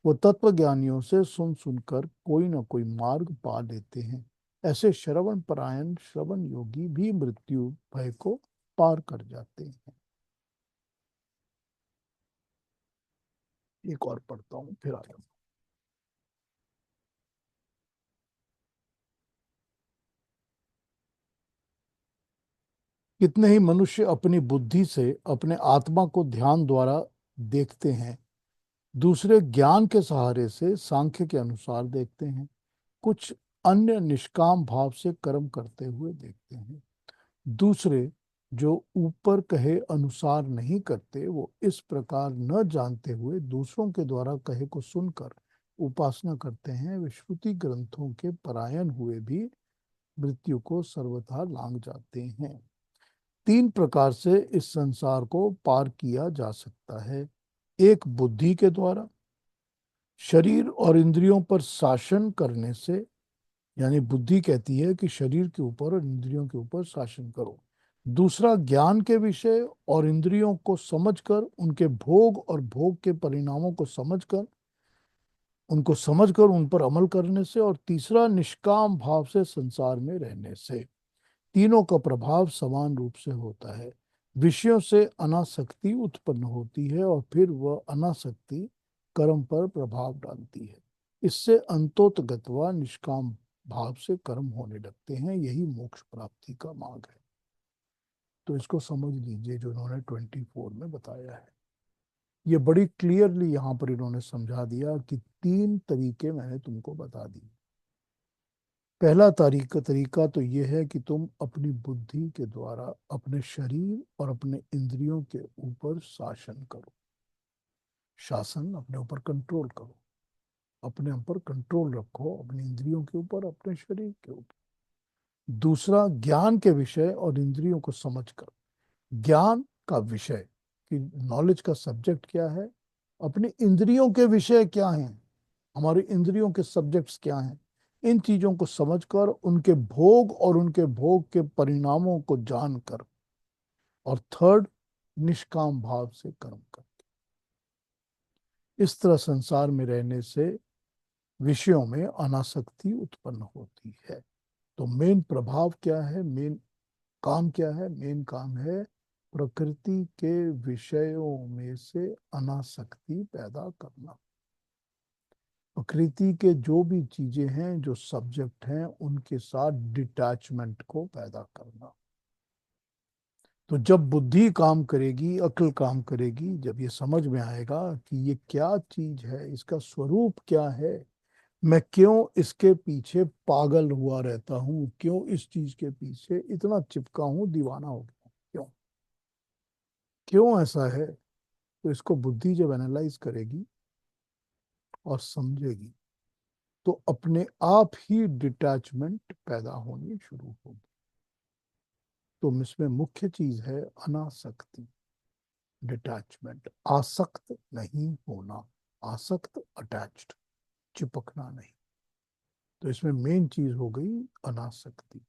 वो तत्व ज्ञानियों से सुन सुनकर कोई ना कोई मार्ग पा लेते हैं। ऐसे श्रवण परायण श्रवण योगी भी मृत्यु भय को पार कर जाते हैं। एक और पढ़ता हूँ फिर आ जाऊँ। कितने ही मनुष्य अपनी बुद्धि से अपने आत्मा को ध्यान द्वारा देखते हैं, दूसरे ज्ञान के सहारे से सांख्य के अनुसार देखते हैं, कुछ अन्य निष्काम भाव से कर्म करते हुए देखते हैं। दूसरे जो ऊपर कहे अनुसार नहीं करते, वो इस प्रकार न जानते हुए दूसरों के द्वारा कहे को सुनकर उपासना करते हैं। वे श्रुति ग्रंथों के परायण हुए भी मृत्यु को सर्वथा लांघ जाते हैं। तीन प्रकार से इस संसार को पार किया जा सकता है। एक, बुद्धि के द्वारा, शरीर और इंद्रियों पर शासन करने से, यानी बुद्धि कहती है कि शरीर के ऊपर और इंद्रियों के ऊपर शासन करो। दूसरा, ज्ञान के विषय और इंद्रियों को समझकर, उनके भोग और भोग के परिणामों को समझकर, उन पर अमल करने से। और तीसरा, निष्काम भाव से संसार में रहने से। तीनों का प्रभाव समान रूप से होता है। विषयों से अनासक्ति उत्पन्न होती है और फिर वह अनासक्ति कर्म पर प्रभाव डालती है। इससे अंतोतगतवा निष्काम भाव से कर्म होने लगते हैं। यही मोक्ष प्राप्ति का मार्ग है। तो इसको समझ लीजिए जो इन्होंने 24 में बताया है। ये बड़ी क्लियरली यहाँ पर इन्होंने समझा दिया कि तीन तरीके मैंने तुमको बता दिए। पहला तरीका तो ये है कि तुम अपनी बुद्धि के द्वारा अपने शरीर और अपने इंद्रियों के ऊपर शासन करो। शासन, अपने ऊपर कंट्रोल करो, अपने ऊपर कंट्रोल रखो, अपने इंद्रियों के ऊपर, अपने शरीर के ऊपर। दूसरा, ज्ञान के विषय और इंद्रियों को समझकर। ज्ञान का विषय कि नॉलेज का सब्जेक्ट क्या है, अपनी इंद्रियों के विषय क्या हैं, हमारी इंद्रियों के सब्जेक्ट्स क्या हैं, इन चीजों को समझकर, उनके भोग और उनके भोग के परिणामों को जानकर। और थर्ड, निष्काम भाव से कर्म कर। इस तरह संसार में रहने से विषयों में अनासक्ति उत्पन्न होती है। तो मेन प्रभाव क्या है, मेन काम क्या है? मेन काम है प्रकृति के विषयों में से अनासक्ति पैदा करना। प्रकृति के जो भी चीजें हैं, जो सब्जेक्ट हैं, उनके साथ डिटैचमेंट को पैदा करना। तो जब बुद्धि काम करेगी, अक्ल काम करेगी, जब ये समझ में आएगा कि ये क्या चीज है, इसका स्वरूप क्या है, मैं क्यों इसके पीछे पागल हुआ रहता हूँ, क्यों इस चीज के पीछे इतना चिपका हूं, दीवाना हो गया, क्यों क्यों ऐसा है? तो इसको बुद्धि जब एनालाइज करेगी और समझेगी, तो अपने आप ही डिटैचमेंट पैदा होनी शुरू होगी। तो इसमें मुख्य चीज है अनासक्ति, डिटैचमेंट। आसक्त नहीं होना, आसक्त अटैच्ड, चिपकना नहीं। तो इसमें मेन चीज हो गई अनासक्ति।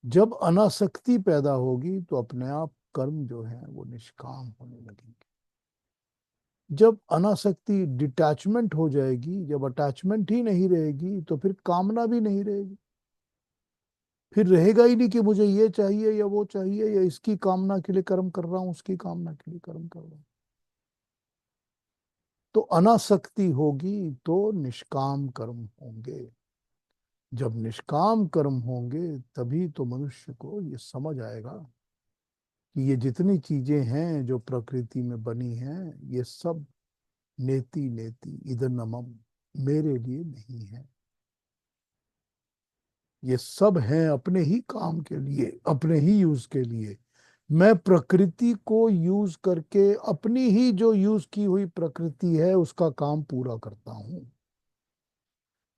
जब अनासक्ति पैदा होगी तो अपने आप कर्म जो है वो निष्काम होने लगेंगे। जब अनासक्ति, डिटैचमेंट हो जाएगी, जब अटैचमेंट ही नहीं रहेगी, तो फिर कामना भी नहीं रहेगी। फिर रहेगा ही नहीं कि मुझे ये चाहिए या वो चाहिए, या इसकी कामना के लिए कर्म कर रहा हूं, उसकी कामना के लिए कर्म कर रहा हूं। तो अनासक्ति होगी तो निष्काम कर्म होंगे। जब निष्काम कर्म होंगे तभी तो मनुष्य को ये समझ आएगा कि ये जितनी चीजें हैं जो प्रकृति में बनी हैं, ये सब नेति नेति इदन्नमम, मेरे लिए नहीं है। ये सब हैं अपने ही काम के लिए, अपने ही यूज के लिए। मैं प्रकृति को यूज करके अपनी ही जो यूज की हुई प्रकृति है उसका काम पूरा करता हूं।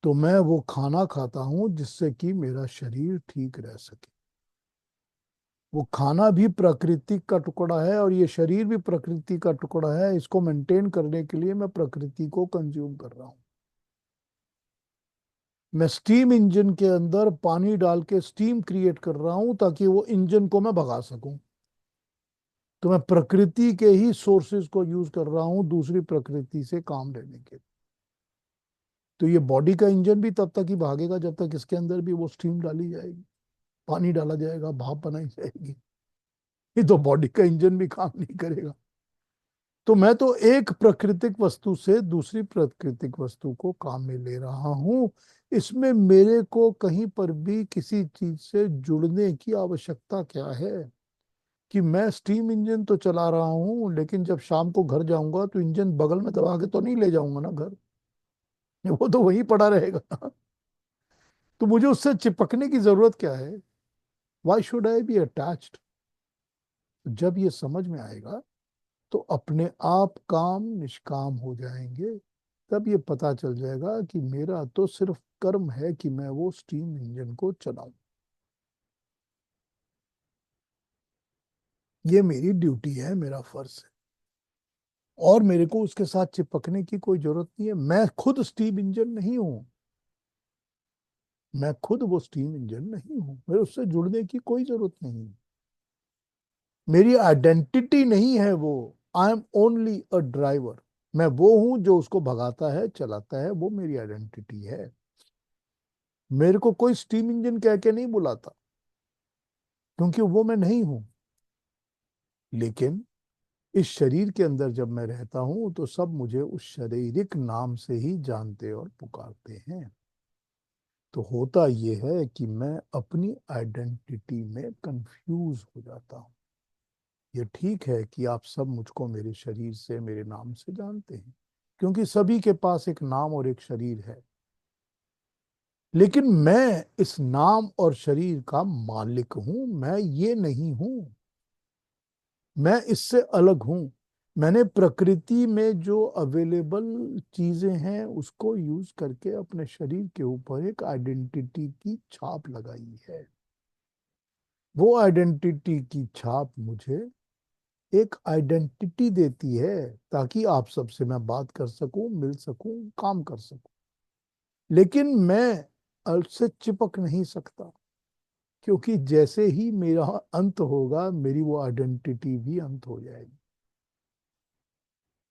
तो मैं वो खाना खाता हूं जिससे कि मेरा शरीर ठीक रह सके। वो खाना भी प्रकृति का टुकड़ा है और ये शरीर भी प्रकृति का टुकड़ा है। इसको मेंटेन करने के लिए मैं प्रकृति को कंज्यूम कर रहा हूं। मैं स्टीम इंजन के अंदर पानी डाल के स्टीम क्रिएट कर रहा हूं ताकि वो इंजन को मैं भगा सकूं। तो मैं प्रकृति के ही सोर्सेज को यूज कर रहा हूं दूसरी प्रकृति से काम लेने के। तो ये बॉडी का इंजन भी तब तक ही भागेगा जब तक इसके अंदर भी वो स्टीम डाली जाएगी, पानी डाला जाएगा, भाप बनाई जाएगी। ये तो बॉडी का इंजन भी काम नहीं करेगा। तो मैं तो एक प्राकृतिक वस्तु से दूसरी प्राकृतिक वस्तु को काम में ले रहा हूं। इसमें मेरे को कहीं पर भी किसी चीज से जुड़ने की आवश्यकता क्या है? कि मैं स्टीम इंजन तो चला रहा हूं, लेकिन जब शाम को घर जाऊंगा तो इंजन बगल में दबा के तो नहीं ले जाऊंगा ना घर। वो तो वहीं पड़ा रहेगा। तो मुझे उससे चिपकने की जरूरत क्या है? Why should I be attached? जब ये समझ में आएगा तो अपने आप काम निष्काम हो जाएंगे। तब ये पता चल जाएगा कि मेरा तो सिर्फ कर्म है कि मैं वो स्टीम इंजन को चलाऊं। ये मेरी ड्यूटी है, मेरा फर्ज है। और मेरे को उसके साथ चिपकने की कोई जरूरत नहीं है। मैं खुद स्टीम इंजन नहीं हूं। मैं खुद वो स्टीम इंजन नहीं हूं। मेरे उससे जुड़ने की कोई जरूरत नहीं। मेरी आइडेंटिटी नहीं है वो। I am only a driver. मैं वो हूं जो उसको भगाता है, चलाता है। वो मेरी आइडेंटिटी है। मेरे को कोई स्टीम इंजन कह के नहीं बुलाता, क्योंकि वो मैं नहीं हूं। लेकिन इस शरीर के अंदर जब मैं रहता हूं तो सब मुझे उस शारीरिक नाम से ही जानते और पुकारते हैं। तो होता ये है कि मैं अपनी आइडेंटिटी में कंफ्यूज हो जाता हूं। ये ठीक है कि आप सब मुझको मेरे शरीर से, मेरे नाम से जानते हैं, क्योंकि सभी के पास एक नाम और एक शरीर है। लेकिन मैं इस नाम और शरीर का मालिक हूं, मैं ये नहीं हूं। मैं इससे अलग हूं। मैंने प्रकृति में जो अवेलेबल चीजें हैं उसको यूज करके अपने शरीर के ऊपर एक आइडेंटिटी की छाप लगाई है। वो आइडेंटिटी की छाप मुझे एक आइडेंटिटी देती है, ताकि आप सबसे मैं बात कर सकूं, मिल सकूं, काम कर सकूं। लेकिन मैं उससे चिपक नहीं सकता, क्योंकि जैसे ही मेरा अंत होगा मेरी वो आइडेंटिटी भी अंत हो जाएगी।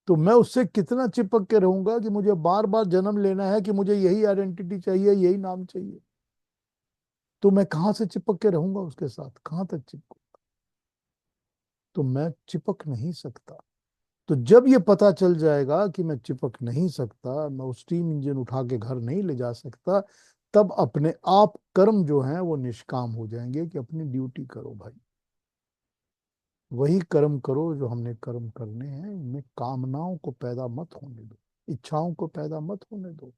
तो मैं उससे कितना चिपक के रहूंगा कि मुझे बार बार जन्म लेना है कि मुझे यही आइडेंटिटी चाहिए, यही नाम चाहिए। तो मैं कहां से चिपक के रहूंगा उसके साथ? कहां तक चिपकू? तो मैं चिपक नहीं सकता। तो जब ये पता चल जाएगा कि मैं चिपक नहीं सकता, मैं उस स्टीम इंजन उठा के घर नहीं ले जा सकता, तब अपने आप कर्म जो है वो निष्काम हो जाएंगे कि अपनी ड्यूटी करो भाई। वही कर्म करो जो हमने कर्म करने हैं। इनमें कामनाओं को पैदा मत होने दो, इच्छाओं को पैदा मत होने दो।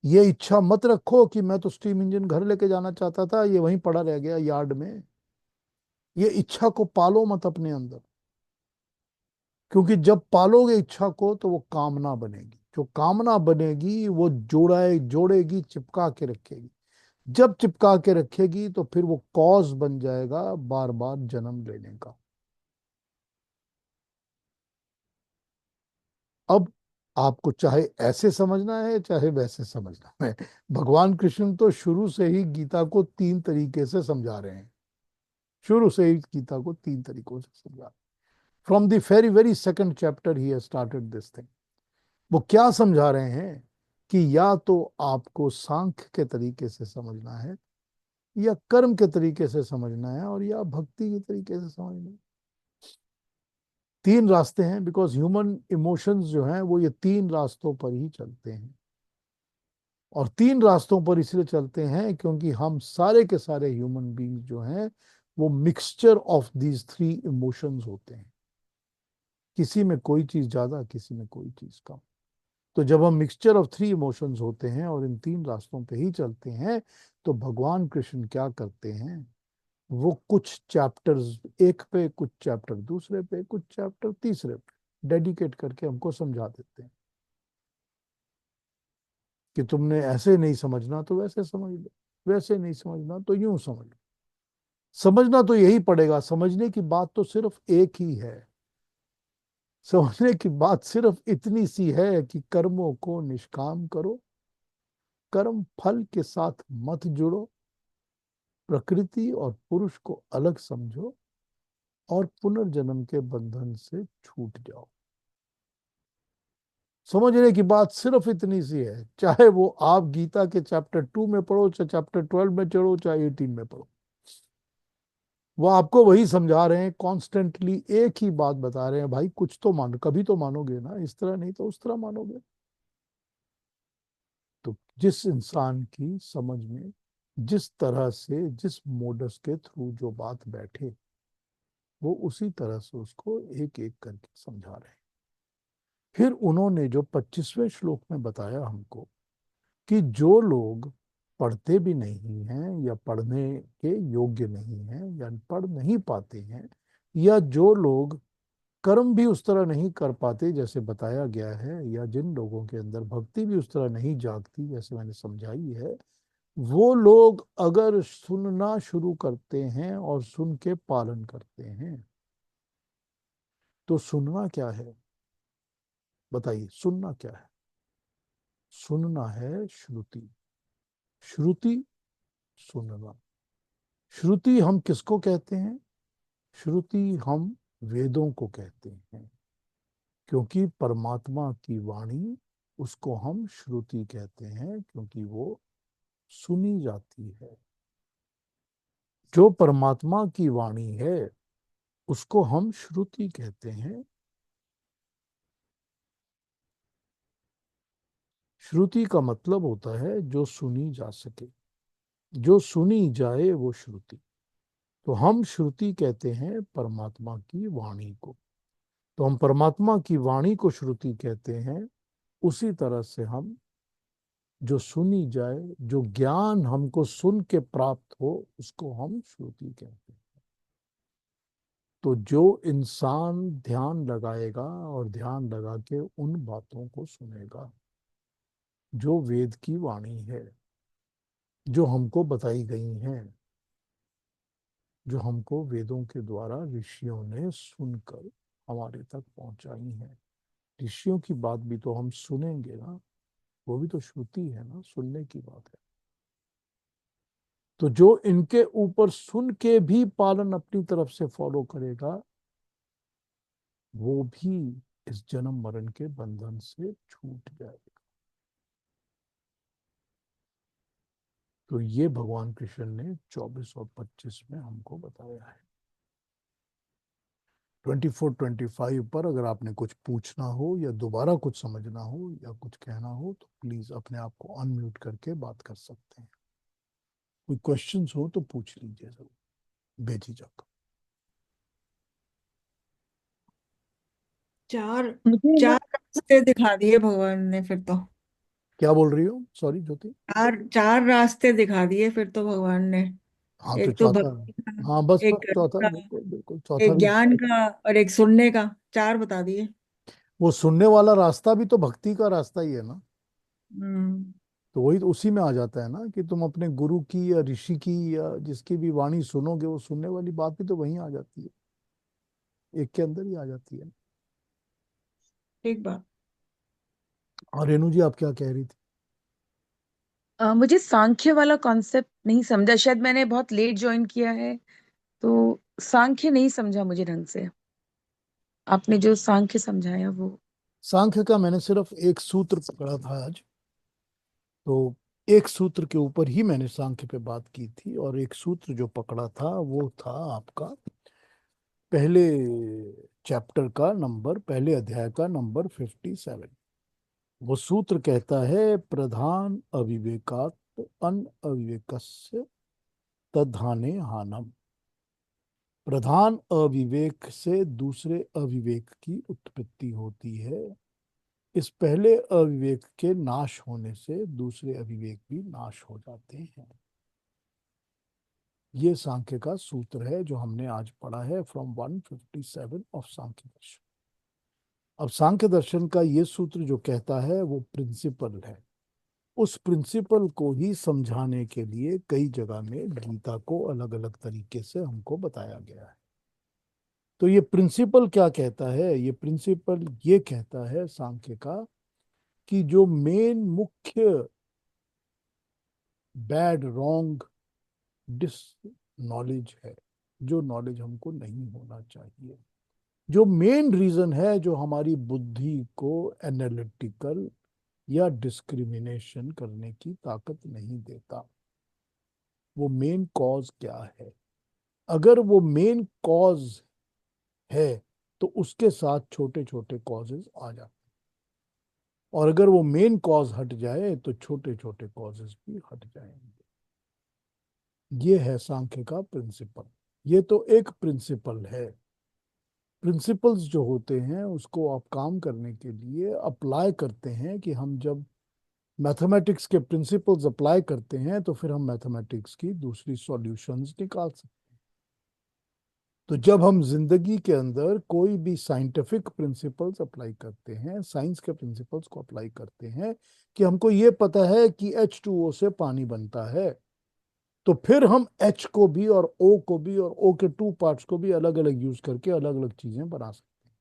ये इच्छा मत रखो कि मैं तो स्टीम इंजन घर लेके जाना चाहता था, ये वहीं पड़ा रह गया यार्ड में। ये इच्छा को पालो मत अपने अंदर, क्योंकि जब पालोगे इच्छा को तो वो कामना बनेगी। जो कामना बनेगी वो जोड़ेगी, चिपका के रखेगी। जब चिपका के रखेगी तो फिर वो कॉज बन जाएगा बार बार जन्म लेने का। अब आपको चाहे ऐसे समझना है चाहे वैसे समझना है, भगवान कृष्ण तो शुरू से ही गीता को तीन तरीके से समझा रहे हैं। शुरू से ही गीता को तीन तरीकों से समझा। From the very very second chapter he has started this thing. वो क्या समझा रहे हैं कि या तो आपको सांख्य के तरीके से समझना है, या कर्म के तरीके से समझना है, और या भक्ति के तरीके से समझना है। तीन रास्ते हैं, बिकॉज ह्यूमन इमोशंस जो हैं वो ये तीन रास्तों पर ही चलते हैं। और तीन रास्तों पर इसलिए चलते हैं क्योंकि हम सारे के सारे ह्यूमन बींग्स जो हैं वो mixture of these three emotions होते हैं। किसी में कोई चीज ज्यादा, किसी में कोई चीज कम। तो जब हम मिक्सचर ऑफ थ्री इमोशंस होते हैं और इन तीन रास्तों पे ही चलते हैं, तो भगवान कृष्ण क्या करते हैं, वो कुछ चैप्टर्स एक पे, कुछ चैप्टर दूसरे पे, कुछ चैप्टर तीसरे पे डेडिकेट करके हमको समझा देते हैं कि तुमने ऐसे नहीं समझना तो वैसे समझ लो, वैसे नहीं समझना तो यूं समझ लो। समझना तो यही पड़ेगा, समझने की बात तो सिर्फ एक ही है। समझने की बात सिर्फ इतनी सी है कि कर्मों को निष्काम करो, कर्म फल के साथ मत जुड़ो, प्रकृति और पुरुष को अलग समझो और पुनर्जन्म के बंधन से छूट जाओ। समझने की बात सिर्फ इतनी सी है, चाहे वो आप गीता के चैप्टर 2 में पढ़ो, चाहे चैप्टर 12 में चढ़ो, चाहे 18 में पढ़ो, वो आपको वही समझा रहे हैं, कॉन्स्टेंटली एक ही बात बता रहे हैं, भाई कुछ तो मानो, कभी तो मानोगे ना, इस तरह नहीं तो उस तरह मानोगे। तो जिस इंसान की समझ में जिस तरह से, जिस मोडस के थ्रू जो बात बैठे, वो उसी तरह से उसको एक एक करके समझा रहे हैं। फिर उन्होंने जो 25वें श्लोक में बताया हमको कि जो लोग पढ़ते भी नहीं हैं या पढ़ने के योग्य नहीं हैं या पढ़ नहीं पाते हैं, या जो लोग कर्म भी उस तरह नहीं कर पाते जैसे बताया गया है, या जिन लोगों के अंदर भक्ति भी उस तरह नहीं जागती जैसे मैंने समझाई है, वो लोग अगर सुनना शुरू करते हैं और सुन के पालन करते हैं, तो सुनना क्या है बताइए, सुनना क्या है? सुनना है श्रुति। श्रुति, सुनना। श्रुति हम किसको कहते हैं? श्रुति हम वेदों को कहते हैं, क्योंकि परमात्मा की वाणी, उसको हम श्रुति कहते हैं क्योंकि वो सुनी जाती है। जो परमात्मा की वाणी है उसको हम श्रुति कहते हैं। श्रुति का मतलब होता है जो सुनी जा सके, जो सुनी जाए वो श्रुति। तो हम श्रुति कहते हैं परमात्मा की वाणी को। तो हम परमात्मा की वाणी को श्रुति कहते हैं। उसी तरह से हम जो सुनी जाए, जो ज्ञान हमको सुन के प्राप्त हो, उसको हम श्रुति कहते हैं। तो जो इंसान ध्यान लगाएगा और ध्यान लगा के उन बातों को सुनेगा जो वेद की वाणी है, जो हमको बताई गई हैं, जो हमको वेदों के द्वारा ऋषियों ने सुनकर हमारे तक पहुंचाई हैं। ऋषियों की बात भी तो हम सुनेंगे ना, वो भी तो श्रुति है ना, सुनने की बात है। तो जो इनके ऊपर सुन के भी पालन अपनी तरफ से फॉलो करेगा, वो भी इस जन्म मरण के बंधन से छूट जाएगा। तो ये भगवान कृष्ण ने 24 और 25 में हमको बताया है। 24, 25 पर अगर आपने कुछ पूछना हो या दोबारा कुछ समझना हो या कुछ कहना हो, तो प्लीज अपने आप को अनम्यूट करके बात कर सकते हैं। कोई क्वेश्चंस हो तो पूछ लीजिए जरूर, बेझिझक। चार मुझे ना चार रास्ते दिखा दिए भगवान ने फिर तो। क्या बोल रही हो, सॉरी ज्योति? चार चार रास्ते दिखा दिए फिर तो भगवान ने। हाँ तो एक तो चौथा। भक्ति का, हाँ बस एक बस कर्म चौथा, का, बिल्कुल बिल्कुल चौथा एक भी। ज्ञान का और एक सुनने का। चार बता दिए। वो सुनने वाला रास्ता भी तो भक्ति का रास्ता ही है ना। हम्म। तो वही तो उसी में आ जाता है ना कि तुम अपने गुरु की या ऋषि की या जिसकी भी वाणी सुनोगे, वो सुनने वाली बात भी तो वहीं आ जाती है, एक के अंदर ही आ जाती है। ठीक बात। और रेणु जी आप क्या कह रही थी? मुझे सांख्य वाला कॉन्सेप्ट नहीं समझा, शायद मैंने बहुत लेट ज्वाइन किया है, तो सांख्य नहीं समझा मुझे ढंग से। आपने जो सांख्य समझाया वो। सांख्य का मैंने सिर्फ एक सूत्र पकड़ा था आज, तो एक सूत्र के ऊपर ही मैंने सांख्य पे बात की थी, और एक सूत्र जो पकड़ा था वो था आपका पहले चैप्टर का नंबर, पहले अध्याय का नंबर 57। वो सूत्र कहता है, प्रधान अविवेकात् अन अविवेकस्य तद्हाने हानम। प्रधान अविवेक से दूसरे अविवेक की उत्पत्ति होती है। इस पहले अविवेक के नाश होने से दूसरे अविवेक भी नाश हो जाते हैं। ये सांख्य का सूत्र है जो हमने आज पढ़ा है फ्रॉम 157 ऑफ सांख्य दर्शन। अब सांख्य दर्शन का ये सूत्र जो कहता है वो प्रिंसिपल है। उस प्रिंसिपल को ही समझाने के लिए कई जगह में गीता को अलग अलग तरीके से हमको बताया गया है। तो ये प्रिंसिपल क्या कहता है? ये प्रिंसिपल ये कहता है सांख्य का कि जो मेन मुख्य बैड रॉन्ग डिस नॉलेज है, जो नॉलेज हमको नहीं होना चाहिए, जो मेन रीजन है जो हमारी बुद्धि को एनालिटिकल या डिस्क्रिमिनेशन करने की ताकत नहीं देता, वो मेन कॉज क्या है? अगर वो मेन कॉज है तो उसके साथ छोटे छोटे कॉजेज आ जाते हैं, और अगर वो मेन कॉज हट जाए तो छोटे छोटे कॉजेज भी हट जाएंगे। ये है सांख्य का प्रिंसिपल। ये तो एक प्रिंसिपल है। प्रिंसिपल्स जो होते हैं उसको आप काम करने के लिए अप्लाई करते हैं कि हम जब मैथमेटिक्स के प्रिंसिपल्स अप्लाई करते हैं तो फिर हम मैथमेटिक्स की दूसरी सॉल्यूशंस निकाल सकते हैं। तो जब हम जिंदगी के अंदर कोई भी साइंटिफिक प्रिंसिपल्स अप्लाई करते हैं, साइंस के प्रिंसिपल्स को अप्लाई करते हैं कि हमको ये पता है कि H2O से पानी बनता है, तो फिर हम H को भी और O को भी और O के 2 पार्ट्स को भी अलग अलग यूज करके अलग अलग चीजें बना सकते हैं।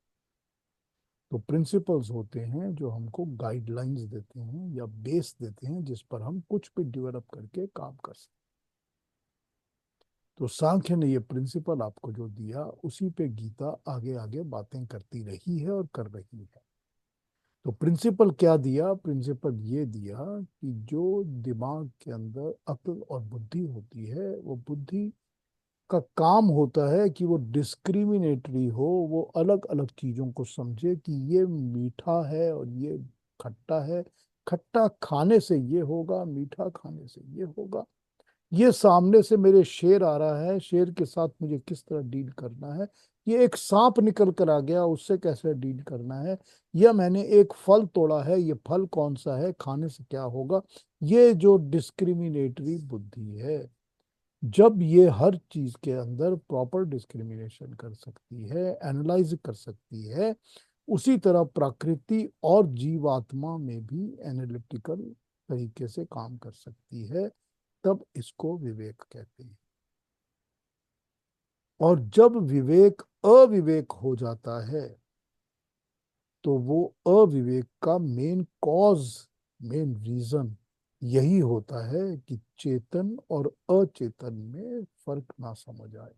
तो प्रिंसिपल्स होते हैं जो हमको गाइडलाइंस देते हैं या बेस देते हैं जिस पर हम कुछ भी डेवलप करके काम कर सकते हैं। तो सांख्य ने ये प्रिंसिपल आपको जो दिया उसी पे गीता आगे आगे बातें करती रही है और कर रही है। तो प्रिंसिपल क्या दिया? प्रिंसिपल ये दिया कि जो दिमाग के अंदर अक्ल और बुद्धि होती है, वो बुद्धि का काम होता है कि वो डिस्क्रिमिनेटरी हो, वो अलग अलग चीजों को समझे कि ये मीठा है और ये खट्टा है, खट्टा खाने से ये होगा, मीठा खाने से ये होगा, ये सामने से मेरे शेर आ रहा है, शेर के साथ मुझे किस तरह डील करना है, ये एक सांप निकल कर आ गया उससे कैसे डील करना है, या मैंने एक फल तोड़ा है, ये फल कौन सा है, खाने से क्या होगा। ये जो डिस्क्रिमिनेटरी बुद्धि है, जब ये हर चीज के अंदर प्रॉपर डिस्क्रिमिनेशन कर सकती है, एनालाइज कर सकती है, उसी तरह प्रकृति और जीवात्मा में भी एनालिटिकल तरीके से काम कर सकती है, तब इसको विवेक कहते हैं। और जब विवेक अविवेक हो जाता है तो वो अविवेक का मेन कॉज, मेन रीजन यही होता है कि चेतन और अचेतन में फर्क ना समझ आए,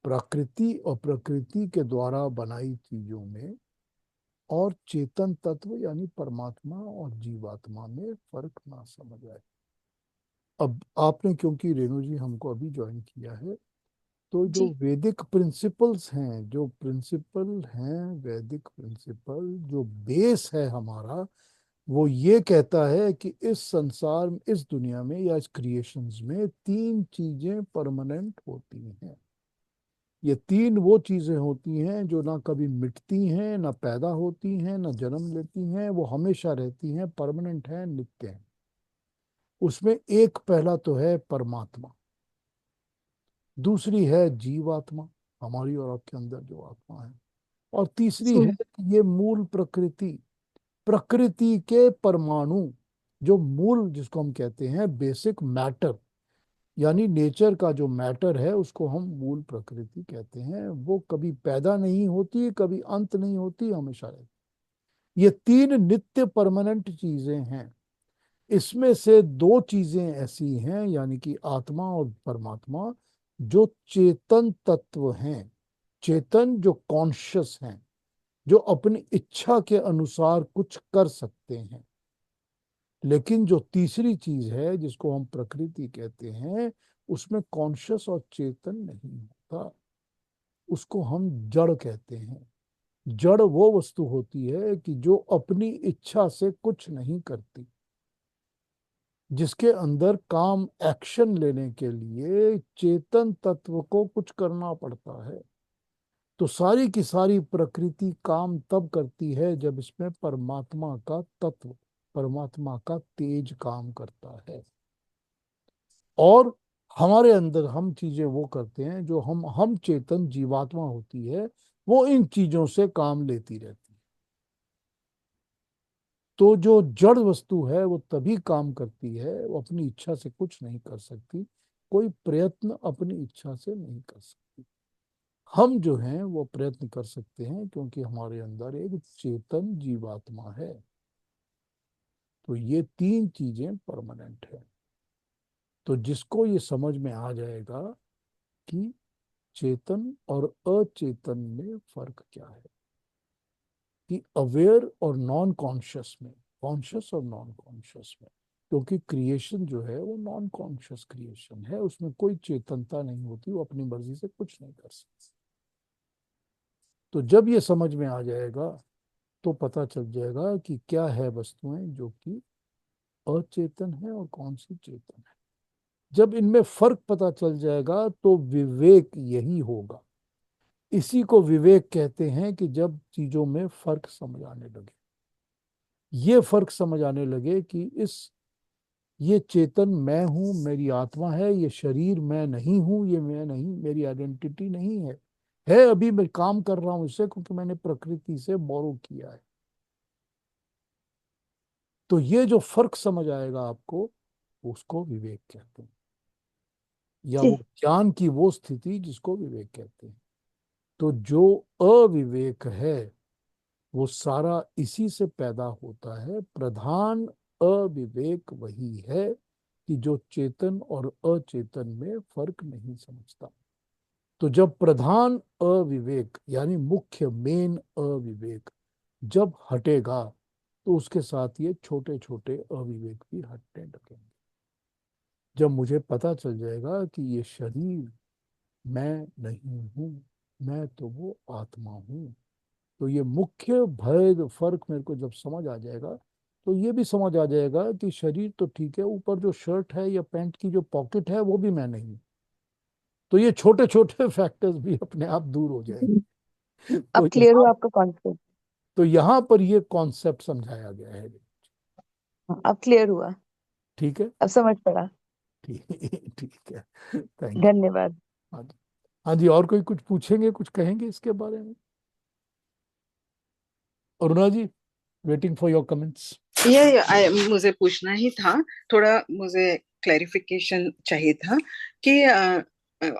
प्रकृति और प्रकृति के द्वारा बनाई चीजों में और चेतन तत्व यानी परमात्मा और जीवात्मा में फर्क ना समझ आए। अब आपने, क्योंकि रेणु जी हमको अभी ज्वाइन किया है, तो जो जी। वैदिक प्रिंसिपल्स हैं, जो प्रिंसिपल हैं वैदिक प्रिंसिपल, जो बेस है हमारा, वो ये कहता है कि इस संसार में, इस दुनिया में या इस क्रिएशंस में तीन चीजें परमानेंट होती हैं। ये तीन वो चीजें होती हैं जो ना कभी मिटती हैं, ना पैदा होती हैं, ना जन्म लेती हैं, वो हमेशा रहती हैं, परमानेंट हैं, नित्य हैं। उसमें एक पहला तो है परमात्मा, दूसरी है जीवात्मा, हमारी और आपके अंदर जो आत्मा है, और तीसरी है सोल। ये मूल प्रकृति, प्रकृति के परमाणु, जो मूल, जिसको हम कहते हैं बेसिक मैटर, यानी नेचर का जो मैटर है उसको हम मूल प्रकृति कहते हैं। वो कभी पैदा नहीं होती, कभी अंत नहीं होती, हमेशा रहती। ये तीन नित्य परमानेंट चीजें हैं। इसमें से दो चीजें ऐसी हैं, यानी कि आत्मा और परमात्मा, जो चेतन तत्व हैं, चेतन जो कॉन्शियस हैं, जो अपनी इच्छा के अनुसार कुछ कर सकते हैं। लेकिन जो तीसरी चीज है जिसको हम प्रकृति कहते हैं, उसमें कॉन्शियस और चेतन नहीं होता, उसको हम जड़ कहते हैं। जड़ वो वस्तु होती है कि जो अपनी इच्छा से कुछ नहीं करती। जिसके अंदर काम एक्शन लेने के लिए चेतन तत्व को कुछ करना पड़ता है। तो सारी की सारी प्रकृति काम तब करती है जब इसमें परमात्मा का तत्व, परमात्मा का तेज काम करता है। और हमारे अंदर हम चीजें वो करते हैं जो हम चेतन जीवात्मा होती है, वो इन चीजों से काम लेती रहती है। तो जो जड़ वस्तु है वो तभी काम करती है, वो अपनी इच्छा से कुछ नहीं कर सकती, कोई प्रयत्न अपनी इच्छा से नहीं कर सकती। हम जो हैं वो प्रयत्न कर सकते हैं क्योंकि हमारे अंदर एक चेतन जीवात्मा है। तो ये तीन चीजें परमानेंट है। तो जिसको ये समझ में आ जाएगा कि चेतन और अचेतन में फर्क क्या है, कि अवेयर और नॉन कॉन्शियस में, कॉन्शियस और नॉन कॉन्शियस में, क्योंकि क्रिएशन जो है वो नॉन कॉन्शियस क्रिएशन है, उसमें कोई चेतनता नहीं होती, वो अपनी मर्जी से कुछ नहीं कर सकती। तो जब ये समझ में आ जाएगा तो पता चल जाएगा कि क्या है वस्तुएं जो कि अचेतन है और कौन सी चेतन है। जब इनमें फर्क पता चल जाएगा तो विवेक यही होगा। इसी को विवेक कहते हैं कि जब चीजों में फर्क समझ आने लगे, ये फर्क समझ आने लगे कि ये चेतन मैं हूं, मेरी आत्मा है, ये शरीर मैं नहीं हूं, ये मैं नहीं, मेरी आइडेंटिटी नहीं है अभी मैं काम कर रहा हूं इससे क्योंकि मैंने प्रकृति से बोरो किया है। तो ये जो फर्क समझ आएगा आपको, उसको विवेक कहते हैं, या जी। वो ज्ञान की वो स्थिति जिसको विवेक कहते हैं। तो जो अविवेक है वो सारा इसी से पैदा होता है। प्रधान अविवेक वही है कि जो चेतन और अचेतन में फर्क नहीं समझता। तो जब प्रधान अविवेक यानी मुख्य मेन अविवेक जब हटेगा तो उसके साथ ये छोटे छोटे अविवेक भी हटने लगेंगे। जब मुझे पता चल जाएगा कि ये शरीर मैं नहीं हूं, मैं तो वो आत्मा हूं, तो ये मुख्य भेद फर्क मेरे को जब समझ आ जाएगा तो ये भी समझ आ जाएगा कि शरीर तो ठीक है, ऊपर जो शर्ट है या पैंट की जो पॉकेट है वो भी मैं नहीं हूं। तो ये छोटे छोटे फैक्टर्स भी अपने आप दूर हो जाएंगे। तो अब क्लियर यहाँ हुआ आपका कॉन्सेप्ट? तो यहाँ पर ये कॉन्सेप्ट समझाया गया है। अब क्लियर हुआ, ठीक है। अब समझ पड़ा। ठीक ठीक है, थैंक यू। धन्यवाद। हाँ जी, हाँ जी, और कोई कुछ पूछेंगे, कुछ कहेंगे इसके बारे में? अरुणा जी, वेटिंग फॉर योर कमेंट्स। मुझे पूछना ही था, थोड़ा मुझे क्लैरिफिकेशन चाहिए था कि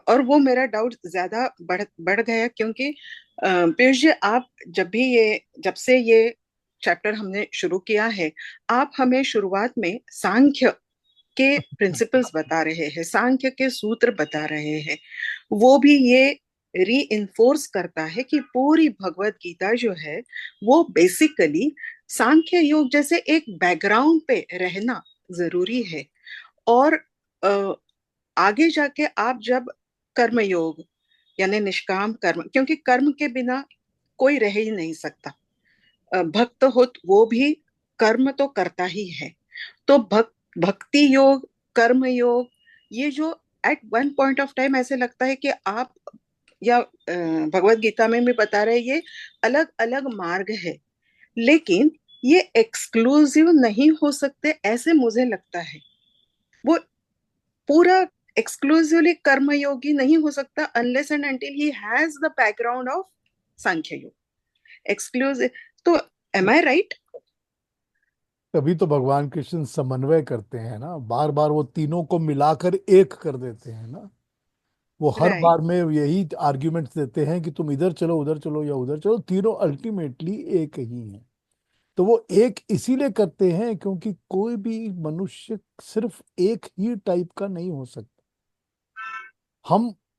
और वो मेरा डाउट ज्यादा बढ़ गया क्योंकि पीयूष जी, आप जब से ये चैप्टर हमने शुरू किया है, आप हमें शुरुआत में सांख्य के प्रिंसिपल्स बता रहे हैं, सांख्य के सूत्र बता रहे हैं। वो भी ये री इन्फोर्स करता है कि पूरी भगवत गीता जो है वो बेसिकली सांख्य योग जैसे एक बैकग्राउंड पे रहना जरूरी है। और अ, आगे जाके आप जब कर्म योग यानी निष्काम कर्म, क्योंकि कर्म के बिना कोई रह ही नहीं सकता, भक्त हो वो भी कर्म तो करता ही है। तो भक्ति योग, कर्म योग, ये जो at one point of time ऐसे लगता है कि आप या भगवत गीता में भी बता रहे ये अलग अलग मार्ग है, लेकिन ये एक्सक्लूसिव नहीं हो सकते ऐसे मुझे लगता है। वो पूरा एक्सक्लूसिवली कर्मयोगी नहीं हो सकता unless and until he has the background of Sankhya Yoga exclusive. तो एम आई राइट? तभी तो भगवान कृष्ण समन्वय करते हैं ना, बार बार वो तीनों को मिलाकर एक कर देते हैं ना। वो हर राइट। बार में यही आर्ग्यूमेंट्स देते हैं कि तुम इधर चलो, उधर चलो या उधर चलो, तीनों अल्टीमेटली एक ही हैं। तो वो एक इसीलिए करते हैं क्योंकि कोई भी मनुष्य सिर्फ एक ही टाइप का नहीं हो सकता।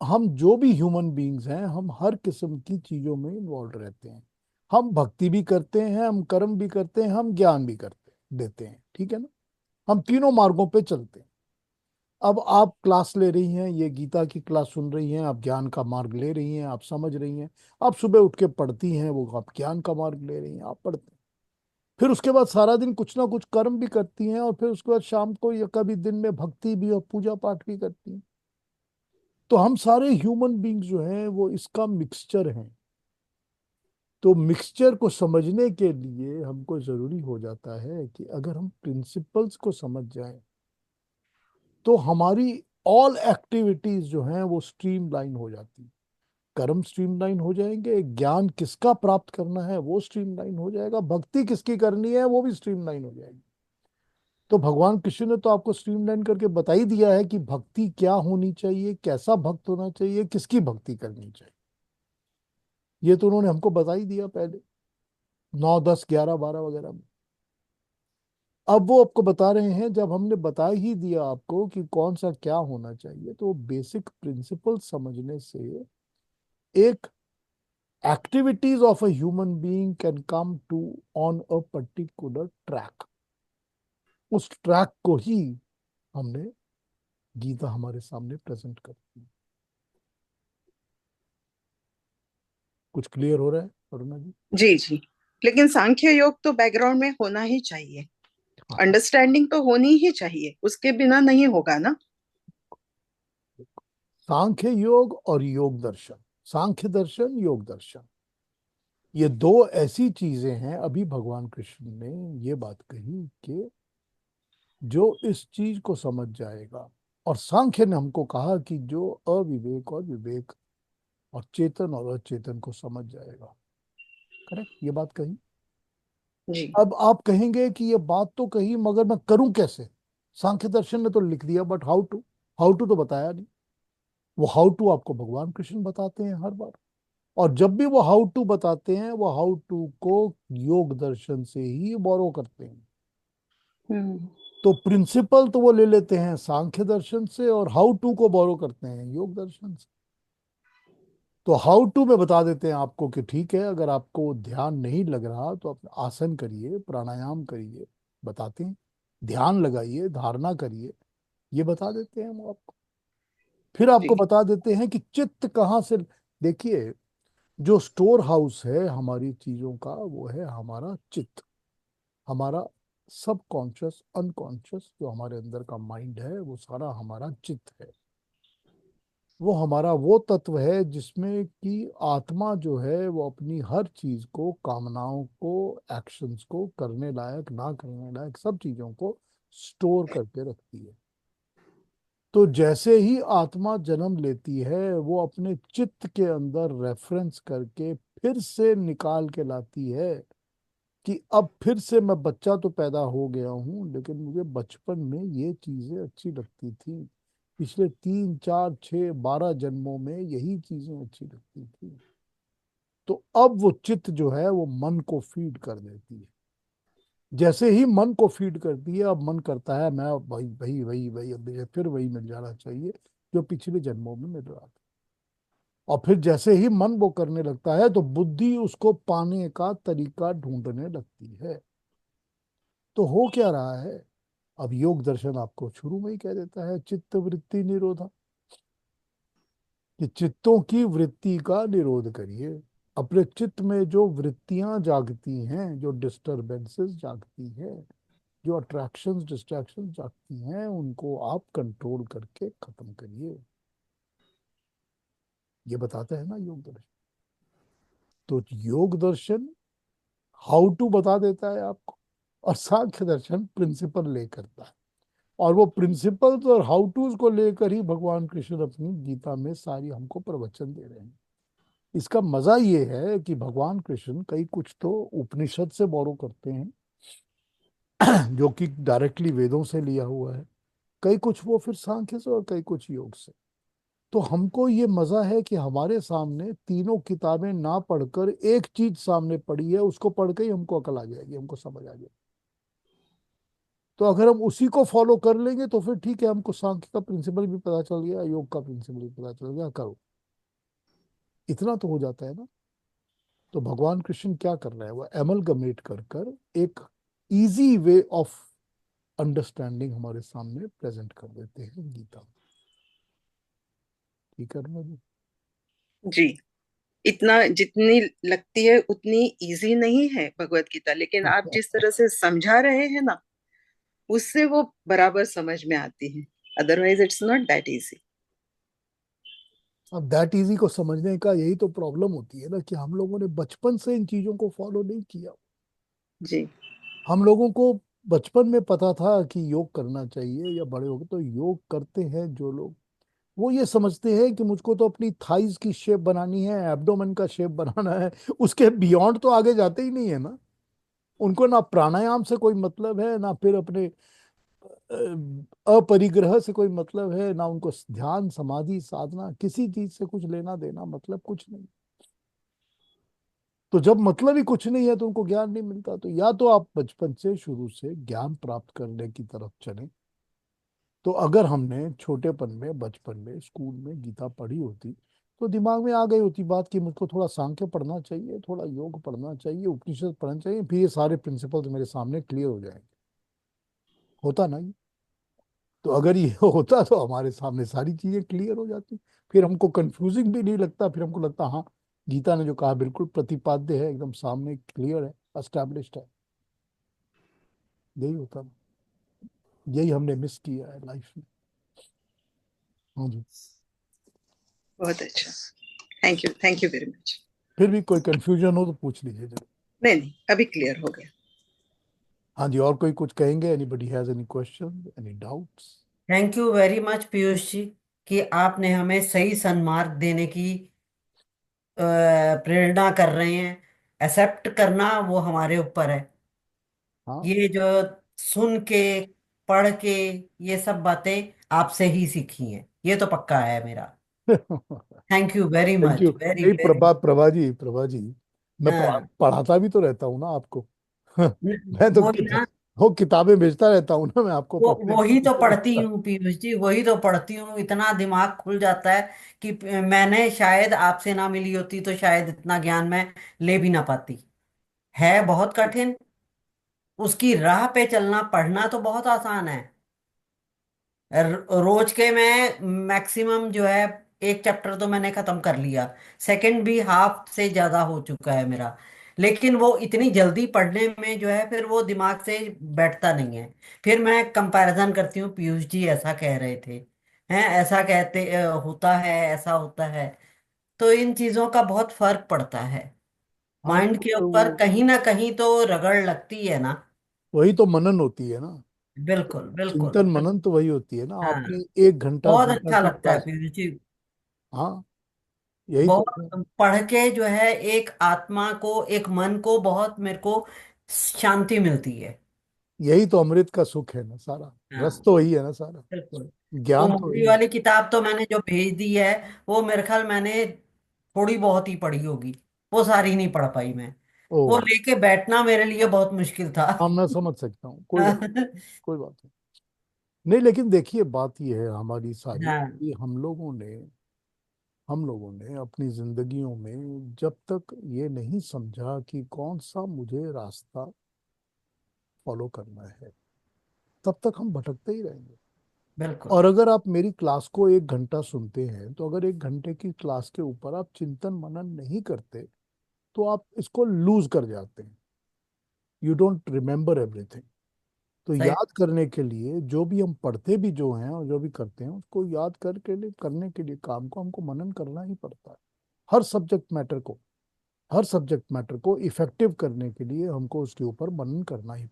हम जो भी ह्यूमन बीइंग्स हैं, हम हर किस्म की चीजों में इन्वॉल्व रहते हैं। हम भक्ति भी करते हैं, हम कर्म भी करते हैं, हम ज्ञान भी करते देते हैं, ठीक है ना। हम तीनों मार्गों पे चलते हैं। अब आप क्लास ले रही हैं, ये गीता की क्लास सुन रही हैं, आप ज्ञान का मार्ग ले रही हैं, आप समझ रही हैं। आप सुबह उठ के पढ़ती हैं, वो आप ज्ञान का मार्ग ले रही हैं, आप पढ़ते हैं। फिर उसके बाद सारा दिन कुछ ना कुछ कर्म भी करती हैं, और फिर उसके बाद शाम को या कभी दिन में भक्ति भी और पूजा पाठ भी करती हैं। तो हम सारे ह्यूमन बींग्स जो हैं वो इसका मिक्सचर हैं। तो मिक्सचर को समझने के लिए हमको जरूरी हो जाता है कि अगर हम प्रिंसिपल्स को समझ जाएं तो हमारी ऑल एक्टिविटीज जो हैं वो स्ट्रीमलाइन हो जाती हैं। कर्म स्ट्रीमलाइन हो जाएंगे, ज्ञान किसका प्राप्त करना है वो स्ट्रीमलाइन हो जाएगा, भक्ति किसकी करनी है वो भी स्ट्रीमलाइन हो जाएगी। तो भगवान कृष्ण ने तो आपको स्ट्रीमलाइन करके बता ही दिया है कि भक्ति क्या होनी चाहिए, कैसा भक्त होना चाहिए, किसकी भक्ति करनी चाहिए। ये तो उन्होंने हमको बता ही दिया पहले 9, 10, 11, 12 वगैरह में। अब वो आपको बता रहे हैं, जब हमने बता ही दिया आपको कि कौन सा क्या होना चाहिए, तो बेसिक प्रिंसिपल समझने से एक activities of a human being can come to on a particular track। उस ट्रैक को ही हमने गीता हमारे सामने प्रेजेंट करती है। कुछ क्लियर हो रहा है अरुणा जी? जी जी। लेकिन सांख्य योग तो बैकग्राउंड में होना ही चाहिए, हाँ, अंडरस्टैंडिंग तो होनी ही चाहिए, उसके बिना नहीं होगा ना। सांख्य योग और योग दर्शन, सांख्य दर्शन, योग दर्शन, ये दो ऐसी चीजें हैं। अभी भगवान कृष्ण ने ये बात कही कि जो इस चीज को समझ जाएगा, और सांख्य ने हमको कहा कि जो अविवेक और विवेक और चेतन और अचेतन को समझ जाएगा। करेक्ट, ये बात कही। जी। अब आप कहेंगे कि ये बात तो कही, मगर मैं करूं कैसे? सांख्य दर्शन ने तो लिख दिया, बट हाउ टू तो बताया नहीं। वो हाउ टू आपको भगवान कृष्ण बताते हैं हर बार। और जब भी वो हाउ टू बताते हैं, वो हाउ टू को योग दर्शन से ही बोरो करते हैं। हम्म। तो प्रिंसिपल तो वो ले लेते हैं सांख्य दर्शन से, और हाउ टू को बोरो करते हैं योग दर्शन से। तो हाउ टू में बता देते हैं आपको कि ठीक है, अगर आपको ध्यान नहीं लग रहा तो आप आसन करिए, प्राणायाम करिए, बताते हैं, ध्यान लगाइए, धारणा करिए, ये बता देते हैं हम आपको। फिर आपको जी। बता देते हैं कि चित्त कहाँ से। देखिए, जो स्टोर हाउस है हमारी चीजों का, वो है हमारा चित्त, हमारा सबकॉन्शियस, अनकॉन्शियस, जो हमारे अंदर का माइंड है वो सारा हमारा चित्त है। वो हमारा वो तत्व है जिसमें कि आत्मा जो है वो अपनी हर चीज को, कामनाओं को, एक्शंस को, करने लायक ना करने लायक सब चीजों को स्टोर करके रखती है। तो जैसे ही आत्मा जन्म लेती है, वो अपने चित्त के अंदर रेफरेंस करके फिर से निकाल के लाती है कि अब फिर से मैं बच्चा तो पैदा हो गया हूँ, लेकिन मुझे बचपन में ये चीजें अच्छी लगती थी, पिछले 3, 4, 6, 12 जन्मों में यही चीजें अच्छी लगती थी। तो अब वो चित्त जो है वो मन को फीड कर देती है। जैसे ही मन को फीड करती है, अब मन करता है मैं वही वही वही वही, अब मुझे फिर वही मिल जाना चाहिए जो पिछले जन्मों में मिल रहा था। और फिर जैसे ही मन वो करने लगता है, तो बुद्धि उसको पाने का तरीका ढूंढने लगती है। तो हो क्या रहा है? अब योग दर्शन आपको शुरू में ही कह देता है चित्त वृत्ति निरोधा, कि चित्तों की वृत्ति का निरोध करिए। अपने चित्त में जो वृत्तियां जागती हैं, जो डिस्टरबेंसेस जागती हैं, जो अट्रैक्शंस, डिस्ट्रैक्शंस जागती हैं, उनको आप कंट्रोल करके खत्म करिए। ये बताते हैं ना योग दर्शन। तो योग दर्शन हाउ टू बता देता है आपको, और सांख्य दर्शन प्रिंसिपल ले करता है। और वो प्रिंसिपल्स और हाउ टूज को लेकर ही भगवान कृष्ण अपनी गीता में सारी हमको प्रवचन दे रहे हैं। इसका मजा ये है कि भगवान कृष्ण कई कुछ तो उपनिषद से बोरो करते हैं जो कि डायरेक्टली वेदों से लिया हुआ है, कई कुछ वो फिर सांख्य से, और कई कुछ योग से। तो हमको ये मजा है कि हमारे सामने तीनों किताबें ना पढ़कर एक चीज सामने पड़ी है, उसको पढ़ के ही हमको अकल आ जाएगी, हमको समझ आ जाएगी। तो अगर हम उसी को फॉलो कर लेंगे तो फिर ठीक है, हमको सांख्य का प्रिंसिपल भी पता चल गया, योग का प्रिंसिपल भी पता चल गया, करो। इतना तो हो जाता है ना। तो भगवान कृष्ण क्या कर रहे हैं, वो एमलगमेट कर कर एक इजी वे ऑफ अंडरस्टैंडिंग हमारे सामने प्रेजेंट कर देते हैं गीता में। ठीक है ना जी? जी। इतना जितनी लगती है उतनी इजी नहीं है भगवत गीता, लेकिन आप जिस तरह से समझा रहे हैं ना, उससे वो बराबर समझ में आती है। Otherwise it's not that easy. अब दैट इजी को समझने का यही तो प्रॉब्लम होती है ना, कि हम लोगों ने बचपन से इन चीजों को फॉलो नहीं किया। जी। हम लोगों को बचपन में पता था कि योग करना चाहिए, या बड़े हो गए तो योग करते हैं जो लोग, वो ये समझते हैं कि मुझको तो अपनी थाइज की शेप बनानी है, एब्डोमेन का शेप बनाना है, उसके बियॉन्ड तो आगे जाते ही नहीं है ना। उनको ना प्राणायाम से कोई मतलब है, ना फिर अपने अपरिग्रह से कोई मतलब है, ना उनको ध्यान समाधि साधना किसी चीज से कुछ लेना देना, मतलब कुछ नहीं। तो जब मतलब ही कुछ नहीं है तो उनको ज्ञान नहीं मिलता। तो या तो आप बचपन से शुरू से ज्ञान प्राप्त करने की तरफ चले। तो अगर हमने छोटेपन में, बचपन में, स्कूल में गीता पढ़ी होती, तो दिमाग में आ गई होती बात कि मुझको थोड़ा सांख्य पढ़ना चाहिए, थोड़ा योग पढ़ना चाहिए, उपनिषद पढ़ना चाहिए, फिर ये सारे प्रिंसिपल्स मेरे सामने क्लियर हो जाएंगे। होता नहीं। तो अगर ये होता तो हमारे सामने सारी चीजें क्लियर हो जाती, फिर हमको कंफ्यूजिंग भी नहीं लगता, फिर हमको लगता हाँ, गीता ने जो कहा बिल्कुल प्रतिपाद्य है, एकदम सामने क्लियर है, एस्टैब्लिश्ड है। यही होता। यही हमने मिस किया है लाइफ में। हाँ जी। बहुत अच्छा। Thank you very much. फिर भी कोई कंफ्यूजन हो तो पूछ लीजिए जरूर। नहीं नहीं, अभी क्लियर हो गया। हाँ जी, और कोई कुछ कहेंगे? Anybody has any question, any doubts? Thank you very much Piyush ji कि आपने हमें सही सन्मार्ग देने की प्रेरणा कर रहे हैं। एक्सेप्ट करना वो हमारे ऊपर है। हाँ। ये जो सुन के, पढ़ के, ये सब बातें आपसे ही सीखी हैं, ये तो पक्का है मेरा। Thank thank you very you. Much, very नहीं, वेरी। प्रभा जी, मैं हाँ, पढ़ाता भी तो रहता हूँ ना आपको। मैं तो वही ना, वो किताबें भेजता रहता हूँ ना मैं आपको वो पढ़ने वही तो के पढ़ती लिए। हूँ पीयूष जी, वही तो पढ़ती हूँ। इतना दिमाग खुल जाता है कि मैंने शायद आपसे ना मिली होती तो शायद इतना ज्ञान मैं ले भी ना पाती। है बहुत कठिन। उसकी राह पे चलना, पढ़ना तो बहुत आसान है। रोज के मैं मैक्सिमम जो है एक चैप्टर तो मैंने खत्म कर लिया। सेकंड भी हाफ से ज्यादा हो चुका है मेरा। लेकिन वो इतनी जल्दी पढ़ने में जो है फिर वो दिमाग से बैठता नहीं है। फिर मैं कंपैरिजन करती हूँ, पीयूष जी ऐसा कह रहे थे, हैं ऐसा कहते होता है, ऐसा होता है। तो इन चीजों का बहुत फर्क पड़ता है। हाँ माइंड के ऊपर कहीं ना कहीं तो रगड़ लगती है ना। वही तो मनन होती है ना। बिल्कुल बिल्कुल चिंतन बिल्कुल। मनन तो वही होती है ना। हाँ, आपने 1 घंटा बहुत गीता अच्छा की लगता है क्लास। पीयूष जी। हाँ, यही तो है। बहुत पढ़ के जो है एक आत्मा को, एक मन को बहुत मेरे को शांति मिलती है। यही तो अमृत का सुख है ना सारा। रस हाँ, तो वही है ना सारा। बिल्कुल। वो ज्ञान तो मोटी वही है। वाली किताब तो मैंने जो भेज दी है, वो मेरे ख्याल मैंने थोड़ी बहुत ही पढ़ी होगी। वो सारी नहीं पढ़ पाई मैं। ओ। वो लेके बैठना मेरे लिए बहुत मुश्किल था। हाँ, मैं समझ सकता हूँ, कोई बात, कोई बात नहीं। नहीं, लेकिन देखिए बात ये है हमारी सारी, हाँ, कि हम लोगों ने अपनी जिंदगियों में जब तक ये नहीं समझा कि कौन सा मुझे रास्ता फॉलो करना है, तब तक हम भटकते ही रहेंगे। बिल्कुल और अगर आप मेरी क्लास को 1 घंटा सुनते हैं, तो अगर 1 घंटे की क्लास के ऊपर आप चिंतन मनन नहीं करते, तो आप इसको लूज कर जाते हैं। You don't remember everything. तो सही। याद करने के लिए जो भी हम पढ़ते भी जो हैं और जो भी करते हैं, उसको याद करके लिए करने के लिए काम को हमको मनन करना ही पड़ता है। हर सब्जेक्ट मैटर को हर सब्जेक्ट मैटर को इफेक्टिव करने के लिए हमको उसके ऊपर मनन करना ही।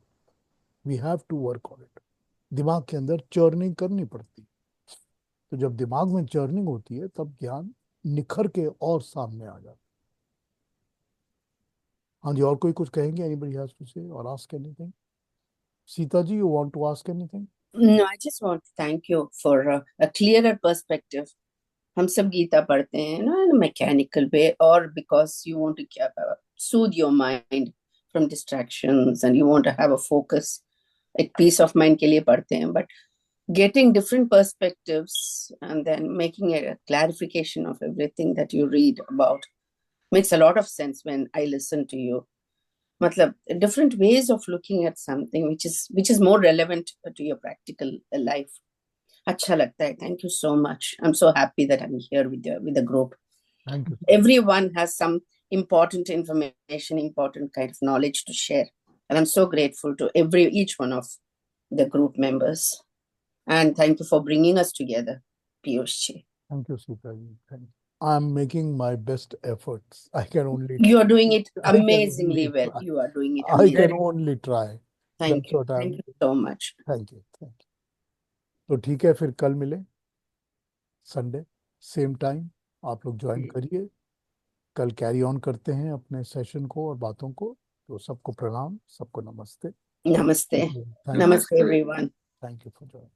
We have to work on it. दिमाग के अंदर चर्निंग करनी पड़ती है। तो जब दिमाग में चर्निंग होती है, तब ज्ञान निखर के और सामने आ जाता है। हाँ जी, और कोई कुछ कहेंगे? एनीबडी हैज टू से और ask anything? Sita ji, you want to ask anything? No, I just want to thank you for a clearer perspective. हम सब गीता पढ़ते हैं ना in a mechanical way, or because you want to soothe your mind from distractions and you want to have a focus. एक peace of mind के लिए पढ़ते हैं, but getting different perspectives and then making a clarification of everything that you read about makes a lot of sense when I listen to you. मतलब different ways of looking at something which is more relevant to your practical life. अच्छा लगता है. Thank you so much. I'm so happy that I'm here with the group. Thank you. Everyone has some important information, important kind of knowledge to share. And I'm so grateful to each one of the group members. And thank you for bringing us together, Piyushji. Thank you, Sitaji. Thank you. I'm making my best efforts. I can only You are doing it I can amazingly only well. try. You are doing it I can amazingly. only try. Thank That's you. what Thank I'm. you so much. Thank you. Thank you. तो ठीक है, फिर कल मिले Sunday same time. आप लोग join करिए, कल कैरी ऑन करते हैं अपने सेशन को और बातों को। तो सबको प्रणाम, सबको नमस्ते। Namaste. Thank you. Namaste, everyone. Thank you for joining.